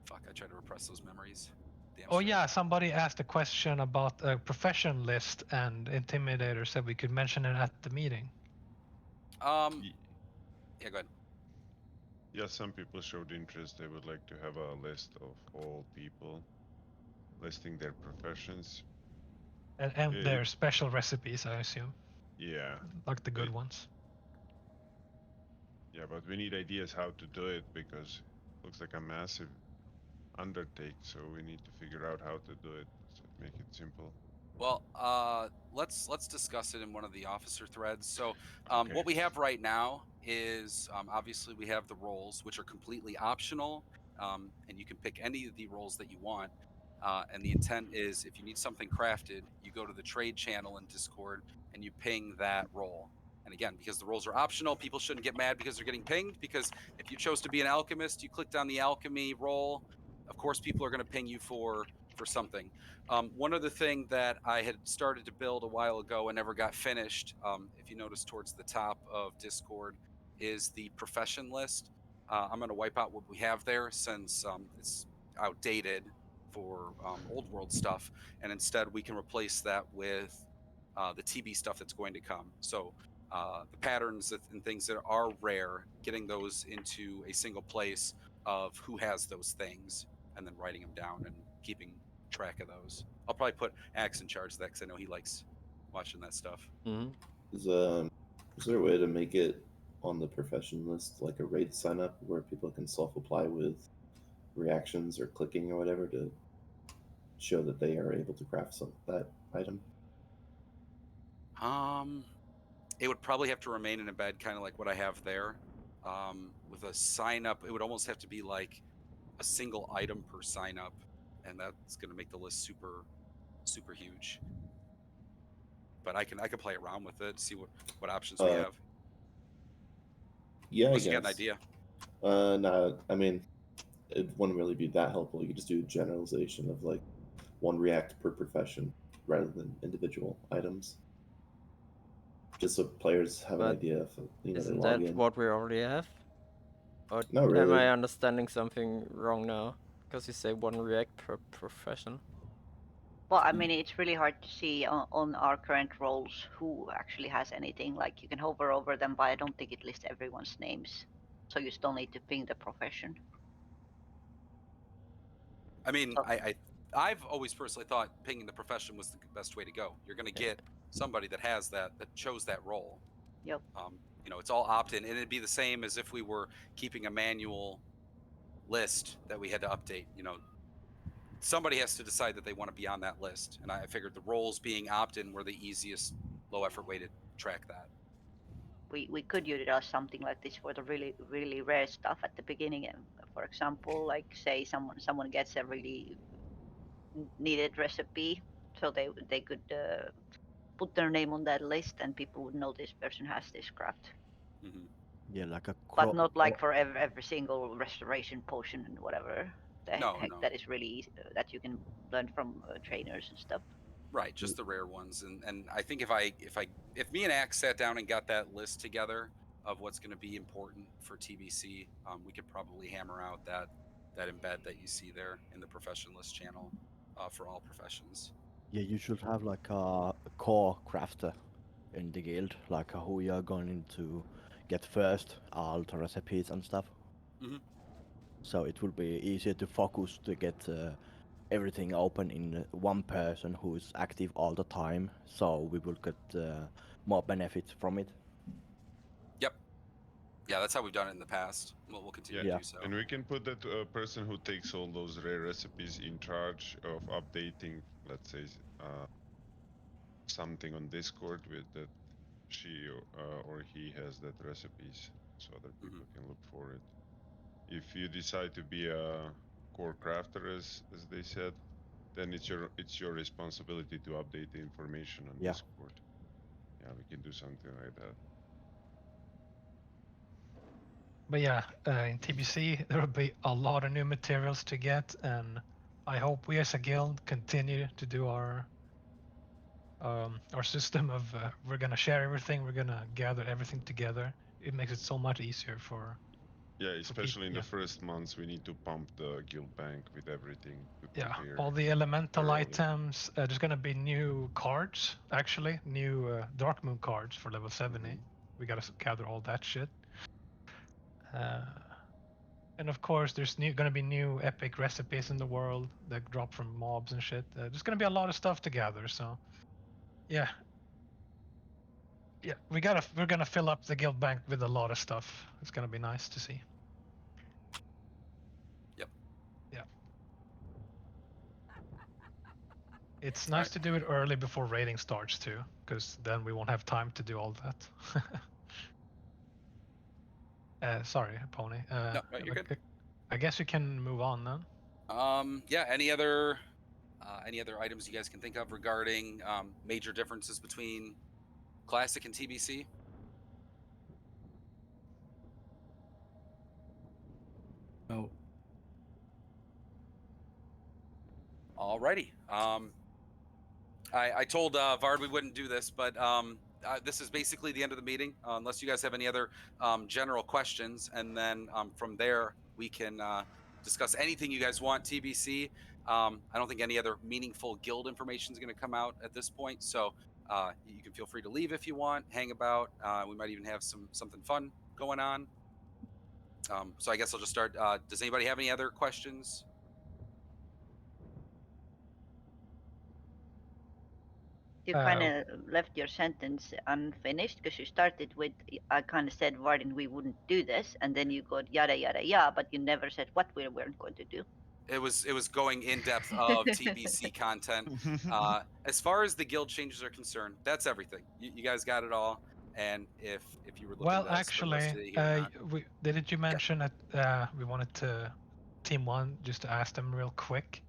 Fuck, I tried to repress those memories. Damn Oh straight. yeah, somebody asked a question about a profession list, and Intimidator said we could mention it at the meeting. Yeah, go ahead. Yeah, some people showed interest. They would like to have a list of all people listing their professions. And their special recipes, I assume. Yeah. Like the good ones. Yeah, but we need ideas how to do it because it looks like a massive undertake, so we need to figure out how to do it. So make it simple. Well, let's discuss it in one of the officer threads. So, what we have right now is obviously we have the roles, which are completely optional, and you can pick any of the roles that you want. And the intent is, if you need something crafted, you go to the trade channel in Discord and you ping that role. And again, because the roles are optional, people shouldn't get mad because they're getting pinged. Because if you chose to be an alchemist, you clicked on the alchemy role. Of course, people are going to ping you for something. One other thing that I had started to build a while ago and never got finished, if you notice towards the top of Discord, is the profession list. I'm going to wipe out what we have there since it's outdated for old world stuff, and instead we can replace that with the TB stuff that's going to come. So the patterns and things that are rare, getting those into a single place of who has those things, and then writing them down and keeping track of those. I'll probably put Axe in charge of that because I know he likes watching that stuff. Mm-hmm. Is there a way to make it on the profession list like a raid sign up where people can self-apply with reactions or clicking or whatever to show that they are able to craft that item? It would probably have to remain in a bed, kind of like what I have there. With a sign up, it would almost have to be like a single item per sign up, and that's going to make the list super huge. But I can play around with it, see what options we have. Yeah, Unless I you guess. got an idea. No, I mean, it wouldn't really be that helpful. You could just do a generalization of like one React per profession rather than individual items. Just so players have an But idea of, they isn't log that in. what we already have? Or Not am really. I understanding something wrong now? Because you say one React per profession. Well, I mean, it's really hard to see on our current roles who actually has anything. Like, you can hover over them, but I don't think it lists everyone's names. So you still need to ping the profession. I mean, I've always personally thought pinging the profession was the best way to go. You're going to get somebody that has that chose that role. Yep. You know, it's all opt-in, and it'd be the same as if we were keeping a manual list that we had to update. You know, somebody has to decide that they want to be on that list, and I figured the roles being opt-in were the easiest, low-effort way to track that. We could utilize something like this for the really rare stuff at the beginning. For example, like say someone gets a really needed recipe, so they could put their name on that list, and people would know this person has this craft. Mm-hmm. Yeah, like a. But not like for every single restoration potion and whatever the heck No. that is really easy, that you can learn from trainers and stuff. Right, just the rare ones, and I think if me and Axe sat down and got that list together of what's going to be important for TBC, we could probably hammer out that embed that you see there in the profession list channel for all professions. Yeah, you should have like a core crafter in the guild, like who you are going to get first, all the recipes and stuff. Mm-hmm. So it will be easier to focus to get everything open in one person who is active all the time. So we will get more benefits from it. Yep. Yeah, that's how we've done it in the past. We'll continue to do so. And we can put that person who takes all those rare recipes in charge of updating, let's say, something on Discord with that she or he has that recipes, so other people can look for it. If you decide to be a core crafter, as they said, then it's your responsibility to update the information on Discord. Yeah, we can do something like that. But yeah, in TBC there will be a lot of new materials to get, and I hope we as a guild continue to do our system of we're gonna share everything, we're gonna gather everything together. It makes it so much easier for. Yeah, especially in the first months, we need to pump the guild bank with everything to prepare. All the elemental thoroughly. items. There's gonna be new cards, actually, new Dark Moon cards for level 70. We gotta gather all that shit. And of course, there's gonna be new epic recipes in the world that drop from mobs and shit. There's gonna be a lot of stuff to gather. So, yeah, we're gonna fill up the guild bank with a lot of stuff. It's gonna be nice to see. Yep. Yeah. It's nice to do it early before raiding starts too, because then we won't have time to do all that. Sorry, Pony. No, you're good. I guess we can move on then. Yeah. Any other items you guys can think of regarding major differences between Classic and TBC? No. Alrighty. I told Vard we wouldn't do this, but this is basically the end of the meeting, unless you guys have any other general questions, and then from there we can discuss anything you guys want. TBC. I don't think any other meaningful guild information is going to come out at this point, so you can feel free to leave if you want, hang about. We might even have something fun going on. So I guess I'll just start. Does anybody have any other questions? You kind of left your sentence unfinished because you started with, I kind of said, Varden, we wouldn't do this, and then you got yada yada yada, but you never said what we weren't going to do. It was going in depth of TBC content. As far as the guild changes are concerned, that's everything. You guys got it all. And if you were looking Well, to actually, didn't you mention that we wanted to Team 1 just to ask them real quick?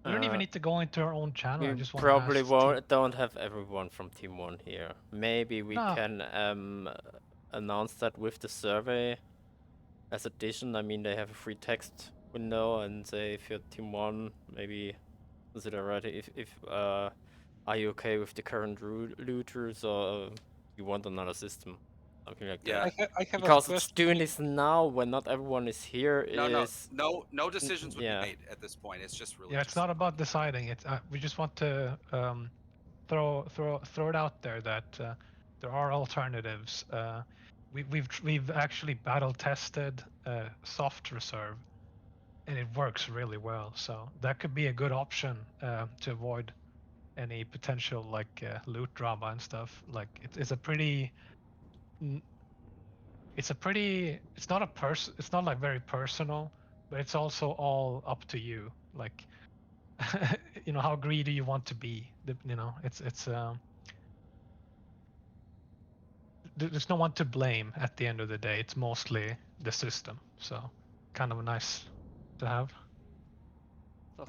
We don't even need to go into our own channel. I just want probably to ask don't have everyone from Team 1 here. Maybe we can announce that with the survey as addition. I mean, they have a free text window and say if you're team 1, maybe consider already if are you okay with the current looters or you want another system, something like Yeah. that. I have a Because question. doing this now when not everyone is here is No decisions would yeah. be made at this point. It's just really Yeah, it's not about deciding. It's we just want to throw it out there that there are alternatives. We've actually battle tested soft reserve, and it works really well. So that could be a good option to avoid any potential like loot drama and stuff. Like it's a pretty. It's not a it's not like very personal, but it's also all up to you. Like you know, how greedy you want to be. You know, it's there's no one to blame at the end of the day. It's mostly the system. So kind of nice to have.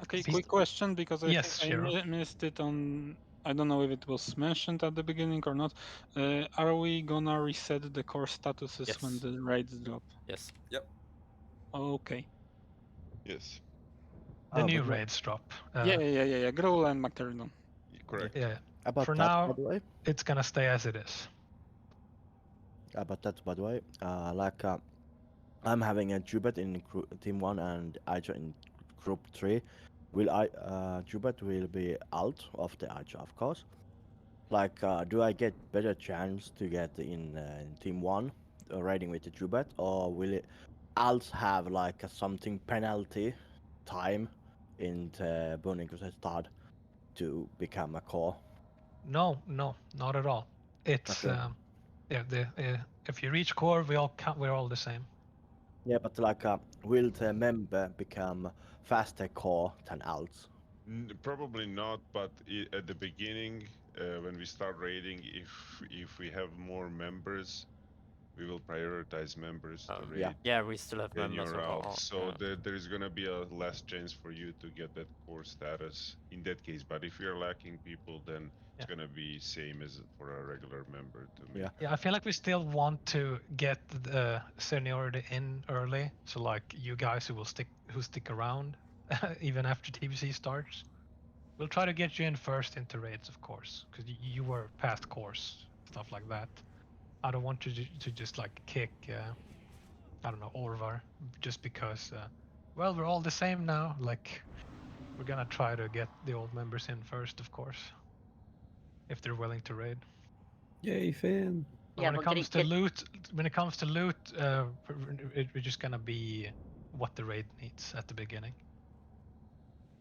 Okay, quick question because I Yes, think sure. I missed it on. I don't know if it was mentioned at the beginning or not. Are we gonna reset the core statuses when Yes. the raids drop? Yes. Yep. Okay. Yes. The new but raids drop. Yeah. Gruul and Macteridon. Correct. Yeah. about For that, by now, the way. it's gonna stay as it is. About that, by the way, I'm having a Jubet in team 1 and Aja in group 3. Will Jubet will be out of the Aja, of course. Like, do I get better chance to get in team 1 raiding with the Jubet, or will it alt have like something penalty time in the Bundesstad to become a core? No, not at all. It's Okay. if you reach core, we're all the same. Yeah, but like, will the member become faster core than alts? Probably not, but at the beginning, when we start raiding, if we have more members, we will prioritize members to raid. Yeah, we still have Then members you're of out, our, so there is gonna be a less chance for you to get that core status in that case. But if you're lacking people, then it's gonna be same as for a regular member to make. Yeah, I feel like we still want to get the seniority in early. So like you guys who stick around even after TBC starts, we'll try to get you in first into raids, of course, because you were past course, stuff like that. I don't want to just like kick, I don't know, Orvar just because. Well, we're all the same now. Like, we're gonna try to get the old members in first, of course, if they're willing to raid. Yay, Finn. But when it comes to loot, we're just gonna be what the raid needs at the beginning.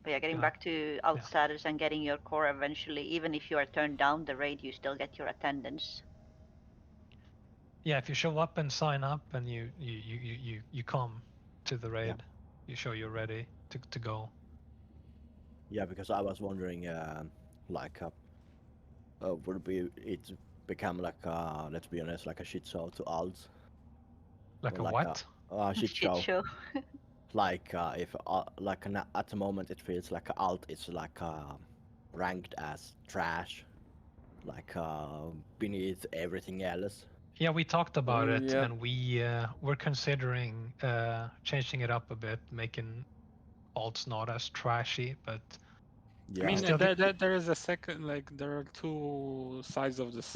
Yeah, getting back to outsiders and getting your core eventually. Even if you are turned down the raid, you still get your attendance. Yeah, if you show up and sign up and you come to the raid, you show you're ready to go. Yeah, because I was wondering, like, would it become like, let's be honest, like a shit show to alts? Like Or a what? A shit Shit show. show. Like, if like at the moment it feels like alt is like ranked as trash, like beneath everything else. Yeah, we talked about it, Yeah. and we're considering changing it up a bit, making alts not as trashy, but I mean, still there is a second, like, there are two sides of this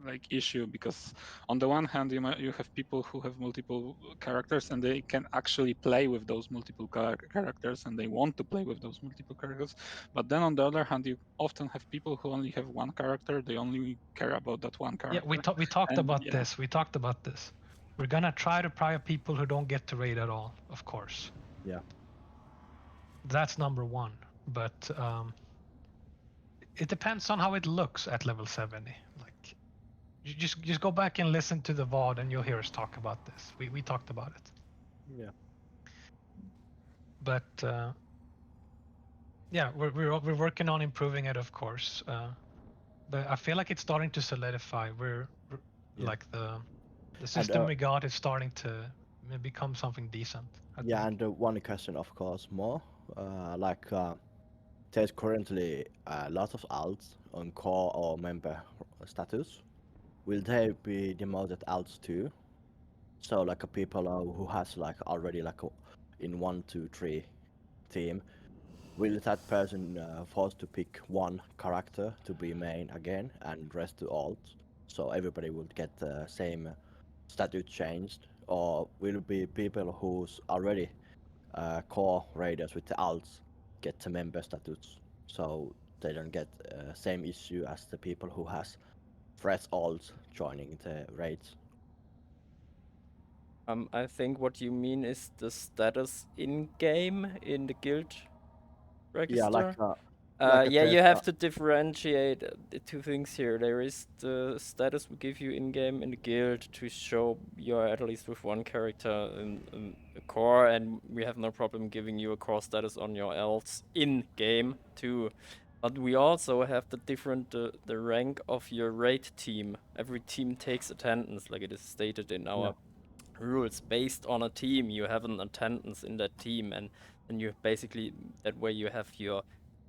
like issue, because on the one hand you have people who have multiple characters and they can actually play with those multiple characters and they want to play with those multiple characters, but then on the other hand you often have people who only have one character, they only care about that one character. Yeah, we talked about this. We talked about this. We're gonna try to prior people who don't get to raid at all, of course. Yeah. That's number one. But it depends on how it looks at level 70. Like, you just go back and listen to the VOD and you'll hear us talk about this. We talked about it. Yeah. But yeah, we're working on improving it, of course. But I feel like it's starting to solidify. We're like the system we got is starting to become something decent. Yeah, and one question, of course, more like there's currently a lot of alts on core or member status. Will they be demoted alts too? So like people who has like already like in 1, 2, 3 team, will that person forced to pick one character to be main again and rest to alt, so everybody will get the same statute changed, or will be people who's already core raiders with the alts get the member status, so they don't get same issue as the people who has fresh alts joining the raids? I think what you mean is the status in game in the guild Yeah, register. like Yeah, you there's have to differentiate the two things here. There is the status we give you in game in the guild to show you're at least with one character in the core, and we have no problem giving you a core status on your elves in game too. But we also have the different the rank of your raid team. Every team takes attendance, like it is stated in our rules. Based on a team, you have an attendance in that team, and you basically that way you have your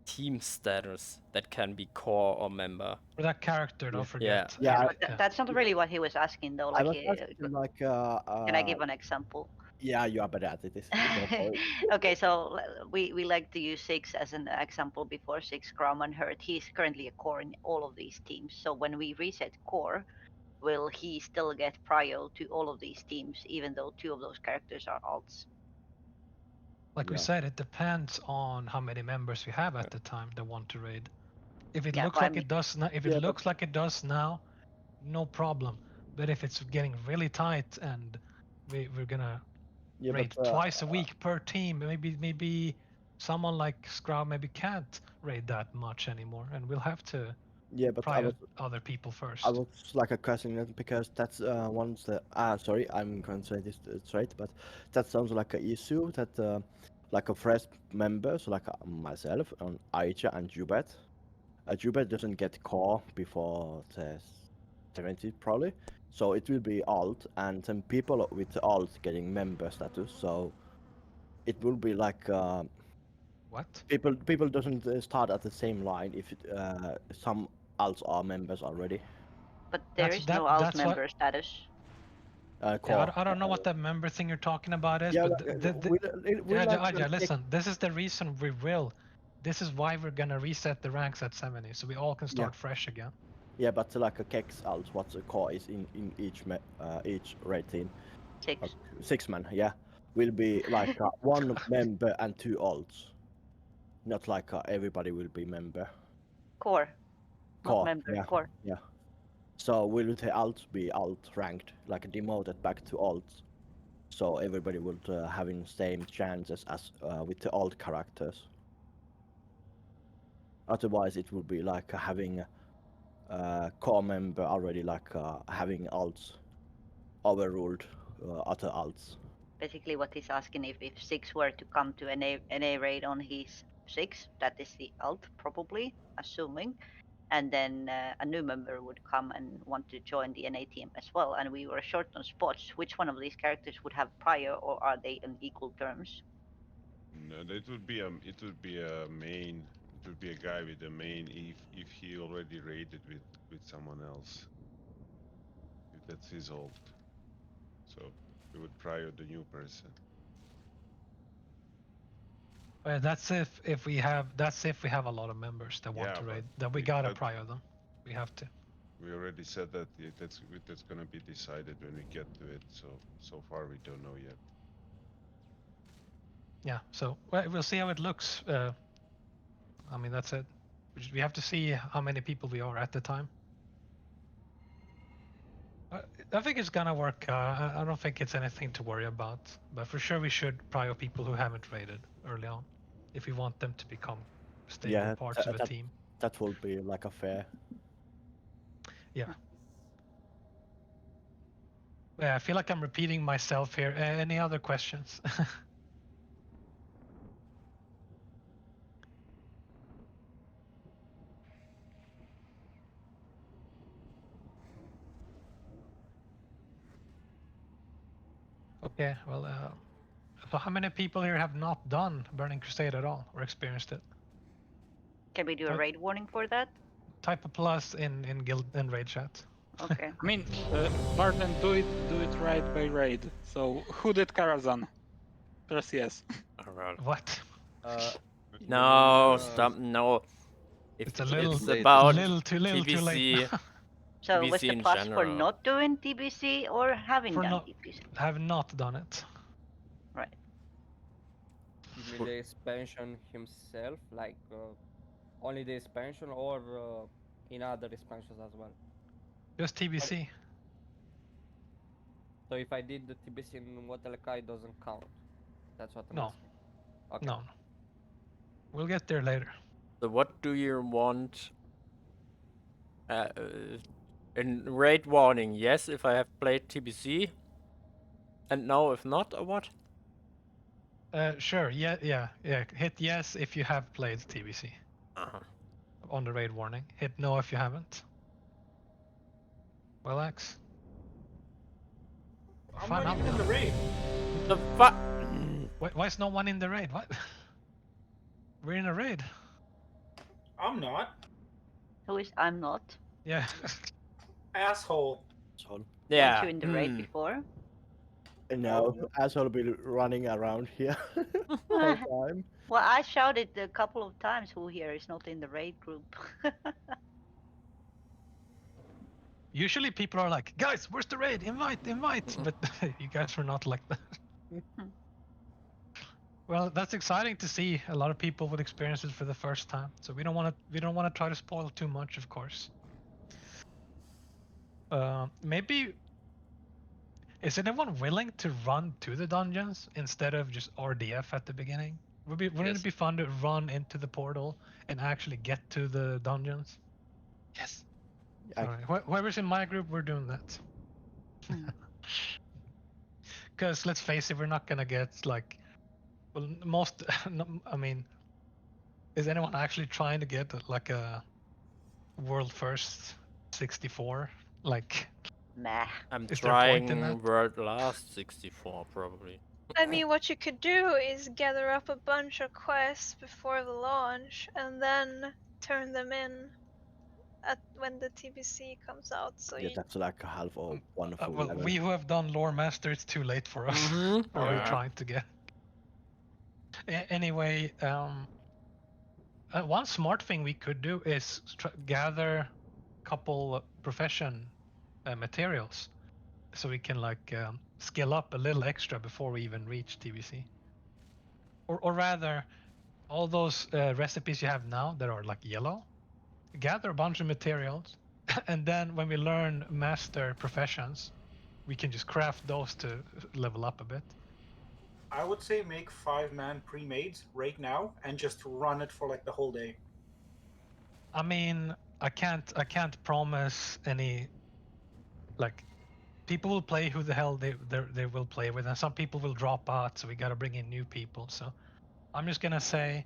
team status that can be core or member. For that character, don't forget. Yeah, But that's not really what he was asking though. I Like, was asking like can I give an example? yeah, you are better at it. Go for it. Okay, so we like to use Six as an example before. Six Grauman Hurt. He's currently a core in all of these teams. So when we reset core, will he still get prio to all of these teams, even though 2 of those characters are alts? Like we said, it depends on how many members we have at the time that want to raid. If it Yeah, looks but I like it does now, if it looks like it does now, no problem. But if it's getting really tight and we're gonna raid twice a week per team, maybe someone like Scrub maybe can't raid that much anymore, and we'll have to Yeah, but I prio was other people first. I was like a questioning it because that's once the sorry, I'm going to say this straight, but that sounds like an issue that like a fresh member, so like myself and Aisha and Jubet. Jubet doesn't get core before the 70 probably, so it will be alt, and then people with alt getting member status, so it will be like what? People doesn't start at the same line if some alts are members already. But there is no alt member status. Yeah, I don't know what that member thing you're talking about is, Yeah, but like listen, this is the reason we will. This is why we're gonna reset the ranks at 70, so we all can start fresh again. Yeah, but like a Kex alt, what the core is in each raid team. 6. 6 man, yeah, will be like 1 member and 2 alts. Not like everybody will be member. Core. Not Core, member. yeah, Core. yeah. So will the alt be alt ranked, like demoted back to alt? So everybody would having same chances as with the alt characters. Otherwise, it would be like having a core member already like having alts overruled other alts. Basically, what he's asking if 6 were to come to NA raid on his 6, that is the alt probably, assuming, and then a new member would come and want to join the NA team as well, and we were short on spots. Which one of these characters would have prior, or are they on equal terms? No, it would be a main. It would be a guy with a main if he already raided with someone else. If that's his alt, so we would prior the new person. That's if we have a lot of members that want to raid, then we gotta prior them. We have to. We already said that that's gonna be decided when we get to it. So far we don't know yet. Yeah, so we'll see how it looks. I mean, that's it. We have to see how many people we are at the time. I think it's gonna work. I don't think it's anything to worry about. But for sure, we should prior people who haven't raided early on, if we want them to become stable parts of a team. That will be like a fair. Yeah. Yeah, I feel like I'm repeating myself here. Any other questions? Okay, well, so how many people here have not done Burning Crusade at all or experienced it? Can we do a raid warning for that? Type a plus in guild and raid chat. Okay. I mean, Barton, do it raid by raid. So who did Karazhan? Press yes. Alright. What? You No, mean, stop. No. If It's a little, it's about little too late. TBC, So was TBC the in plus for general. not doing TBC or having For done not, TBC? have not done it. Right. You mean the expansion himself, like only the expansion, or in other expansions as well? Just TBC. So if I did the TBC in Watalakai, it doesn't count. That's what I'm No. asking. Okay. No. We'll get there later. So what do you want? In raid warning, yes, if I have played TBC, and no, if not, or what? Sure. Yeah. Hit yes if you have played TBC. On the raid warning. Hit no if you haven't. Well, X. I'm Fine, not even in the raid. The fuck? Why is no one in the raid? What? We're in a raid. I'm not. Who is I'm not? Yeah. Asshole. Yeah. Weren't you in the raid before? No, asshole be running around here all time. Well, I shouted a couple of times who here is not in the raid group. Usually people are like, guys, where's the raid? Invite. But you guys were not like that. Well, that's exciting to see a lot of people with experiences for the first time. So we don't want to try to spoil too much, of course. Maybe is anyone willing to run to the dungeons instead of just RDF at the beginning? Wouldn't it be fun to run into the portal and actually get to the dungeons? Yes. Alright, whoever's in my group, we're doing that. Because let's face it, we're not gonna get like, well, most. I mean, is anyone actually trying to get like a world first 64? Like, nah. I'm is there a point in trying that? world last 64 probably. I mean, what you could do is gather up a bunch of quests before the launch and then turn them in at when the TBC comes out. So Yeah, you that's like a half or one full Well, level. we who have done lore master, it's too late for us. What are we trying to get? Anyway, one smart thing we could do is gather a couple profession materials, so we can like skill up a little extra before we even reach TBC. Or rather, all those recipes you have now that are like yellow, gather a bunch of materials, and then when we learn master professions, we can just craft those to level up a bit. I would say make 5-man pre-mades right now and just run it for like the whole day. I mean, I can't promise any. Like, people will play who the hell they will play with, and some people will drop out, so we gotta bring in new people. So I'm just gonna say,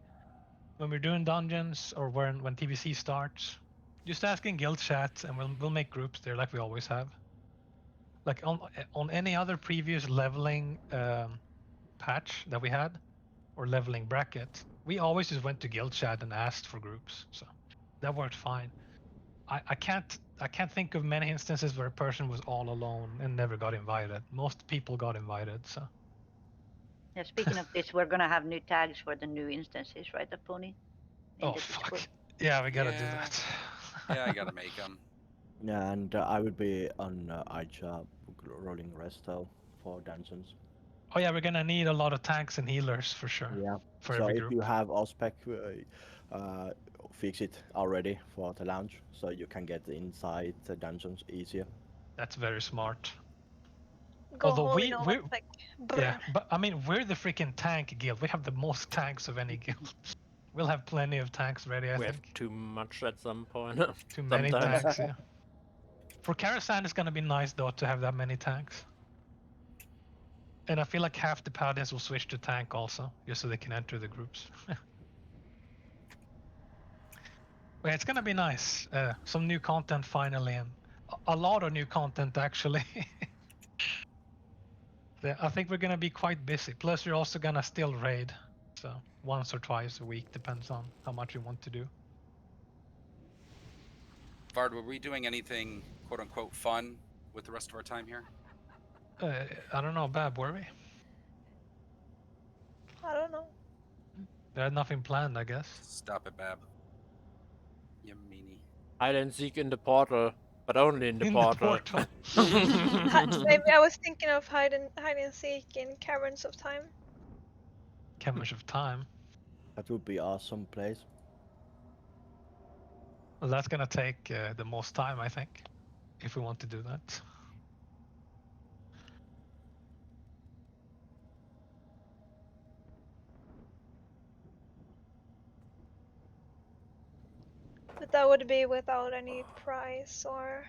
when we're doing dungeons or when TBC starts, just ask in guild chat, and we'll make groups there like we always have. Like on any other previous leveling patch that we had, or leveling bracket, we always just went to guild chat and asked for groups, so that worked fine. I can't think of many instances where a person was all alone and never got invited. Most people got invited, so. Yeah, speaking of this, we're gonna have new tags for the new instances, right, Aponi? Oh fuck! Yeah, we gotta do that. Yeah, I gotta make them. Yeah, and I would be on Aija rolling resto for dungeons. Oh yeah, we're gonna need a lot of tanks and healers for sure. Yeah. For So every if group. you have Ospec, fix it already for the launch, so you can get inside the dungeons easier. That's very smart. go Although whole in all we like yeah, but I mean we're the freaking tank guild. We have the most tanks of any guild. We'll have plenty of tanks ready, I We think. have too much at some point. Too many sometimes. tanks, yeah. For Karasan, it's gonna be nice though to have that many tanks. And I feel like half the paladins will switch to tank also, just so they can enter the groups. But it's gonna be nice. Some new content finally, and a lot of new content actually. I think we're gonna be quite busy. Plus, you're also gonna still raid, so once or twice a week, depends on how much you want to do. Vard, were we doing anything quote unquote fun with the rest of our time here? I don't know, Bab, were we? I don't know. There's nothing planned, I guess. Stop it, Bab. You meanie. Hide and seek in the portal, but only in the In the portal. portal. Maybe I was thinking of hide and seek in Caverns of Time. Caverns of Time. That would be awesome place. Well, that's gonna take the most time, I think, if we want to do that. But that would be without any prize, or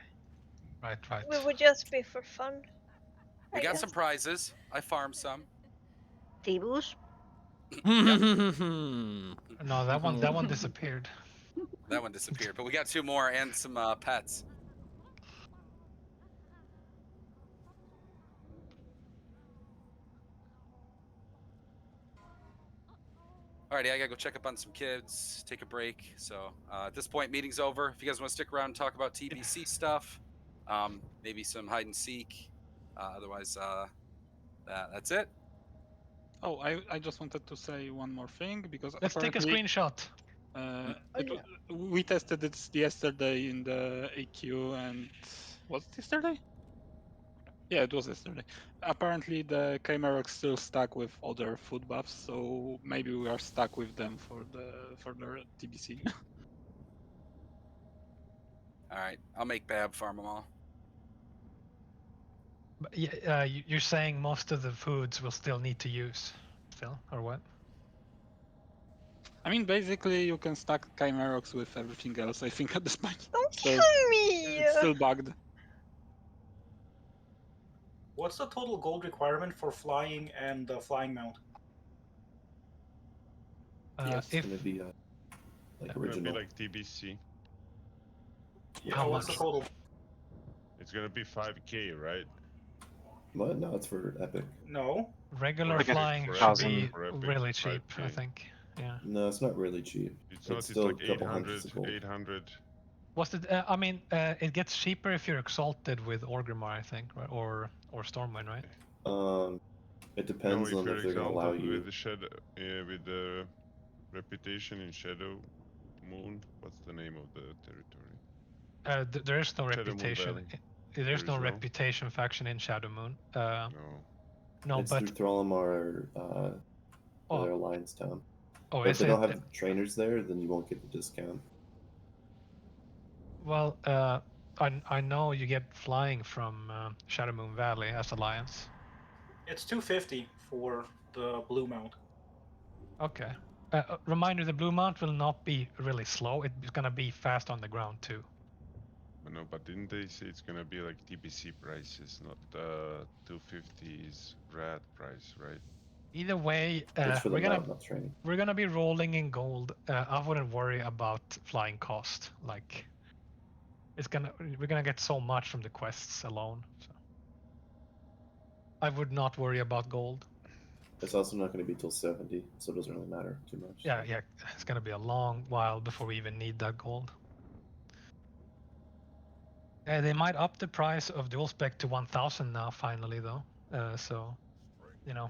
Right. it would just be for fun. We I got guess. some prizes. I farmed some. Tibus? No, that one disappeared. That one disappeared, but we got 2 more and some pets. Alrighty, I gotta go check up on some kids, take a break. So at this point, meeting's over. If you guys want to stick around and talk about TBC stuff, maybe some hide and seek. Otherwise, that's it. Oh, I just wanted to say one more thing because Let's take a apparently, screenshot. we tested it yesterday in the AQ, and was it yesterday? Yeah, it was yesterday. Apparently, the Chimeroc's still stuck with other food buffs, so maybe we are stuck with them for the TBC. All right, I'll make Bab farm them all. But yeah, you're saying most of the foods we'll still need to use, still, or what? I mean, basically, you can stack Chimerox with everything else, I think, at this point. Don't So kill me! it's still bugged. What's the total gold requirement for flying and flying mount? It's gonna be like It's gonna original. be like TBC. Yeah, what's the total? It's gonna be 5k, right? What? No, it's for epic. No. Regular Like flying for should epic, be for epic, really cheap, I 5K. think. Yeah. No, it's not really cheap. It's not. It's still like a couple 800, hundreds of gold. 800. What's the? I mean, it gets cheaper if you're exalted with Orgrimmar, I think, right? Or Stormwind, right? It No, depends if on you're if they're gonna allow exalted you. with the shadow, with the reputation in Shadow Moon. What's the name of the territory? There is no Shadow Moon reputation. Valley. There's There no is no? reputation faction in Shadow Moon. No. No, It's but through Thrallmar, their alliance town. Oh, but if is they don't it? have trainers there, then you won't get the discount. Well, I know you get flying from Shadow Moon Valley as alliance. It's 250 for the blue mount. Okay. Reminder: the blue mount will not be really slow. It's gonna be fast on the ground too. No, but didn't they say it's gonna be like TBC prices, not 250's rad price, right? Either way, It's for the we're gonna mount, not training. we're gonna be rolling in gold. I wouldn't worry about flying cost. Like, we're gonna get so much from the quests alone. So I would not worry about gold. It's also not going to be till 70, so it doesn't really matter too much. Yeah, it's gonna be a long while before we even need that gold. They might up the price of dual spec to 1,000 now, finally, though. So,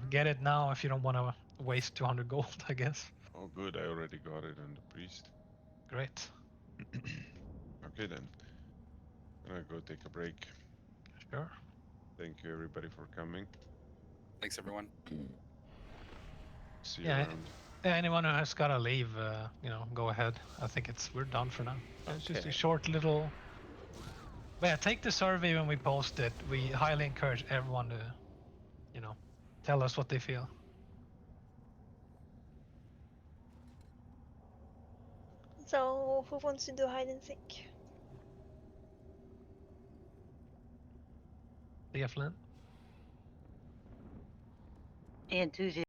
get it now if you don't want to waste 200 gold, I guess. Oh, good. I already got it on the priest. Great. Okay, then. I'm gonna go take a break. Sure. Thank you, everybody, for coming. Thanks, everyone. See you around. Anyone who has gotta leave, go ahead. I think we're done for now. It's just a short little. But yeah, take the survey when we post it. We highly encourage everyone to, tell us what they feel. So, who wants to do hide and seek? See you, Flynn. Enthusiasm.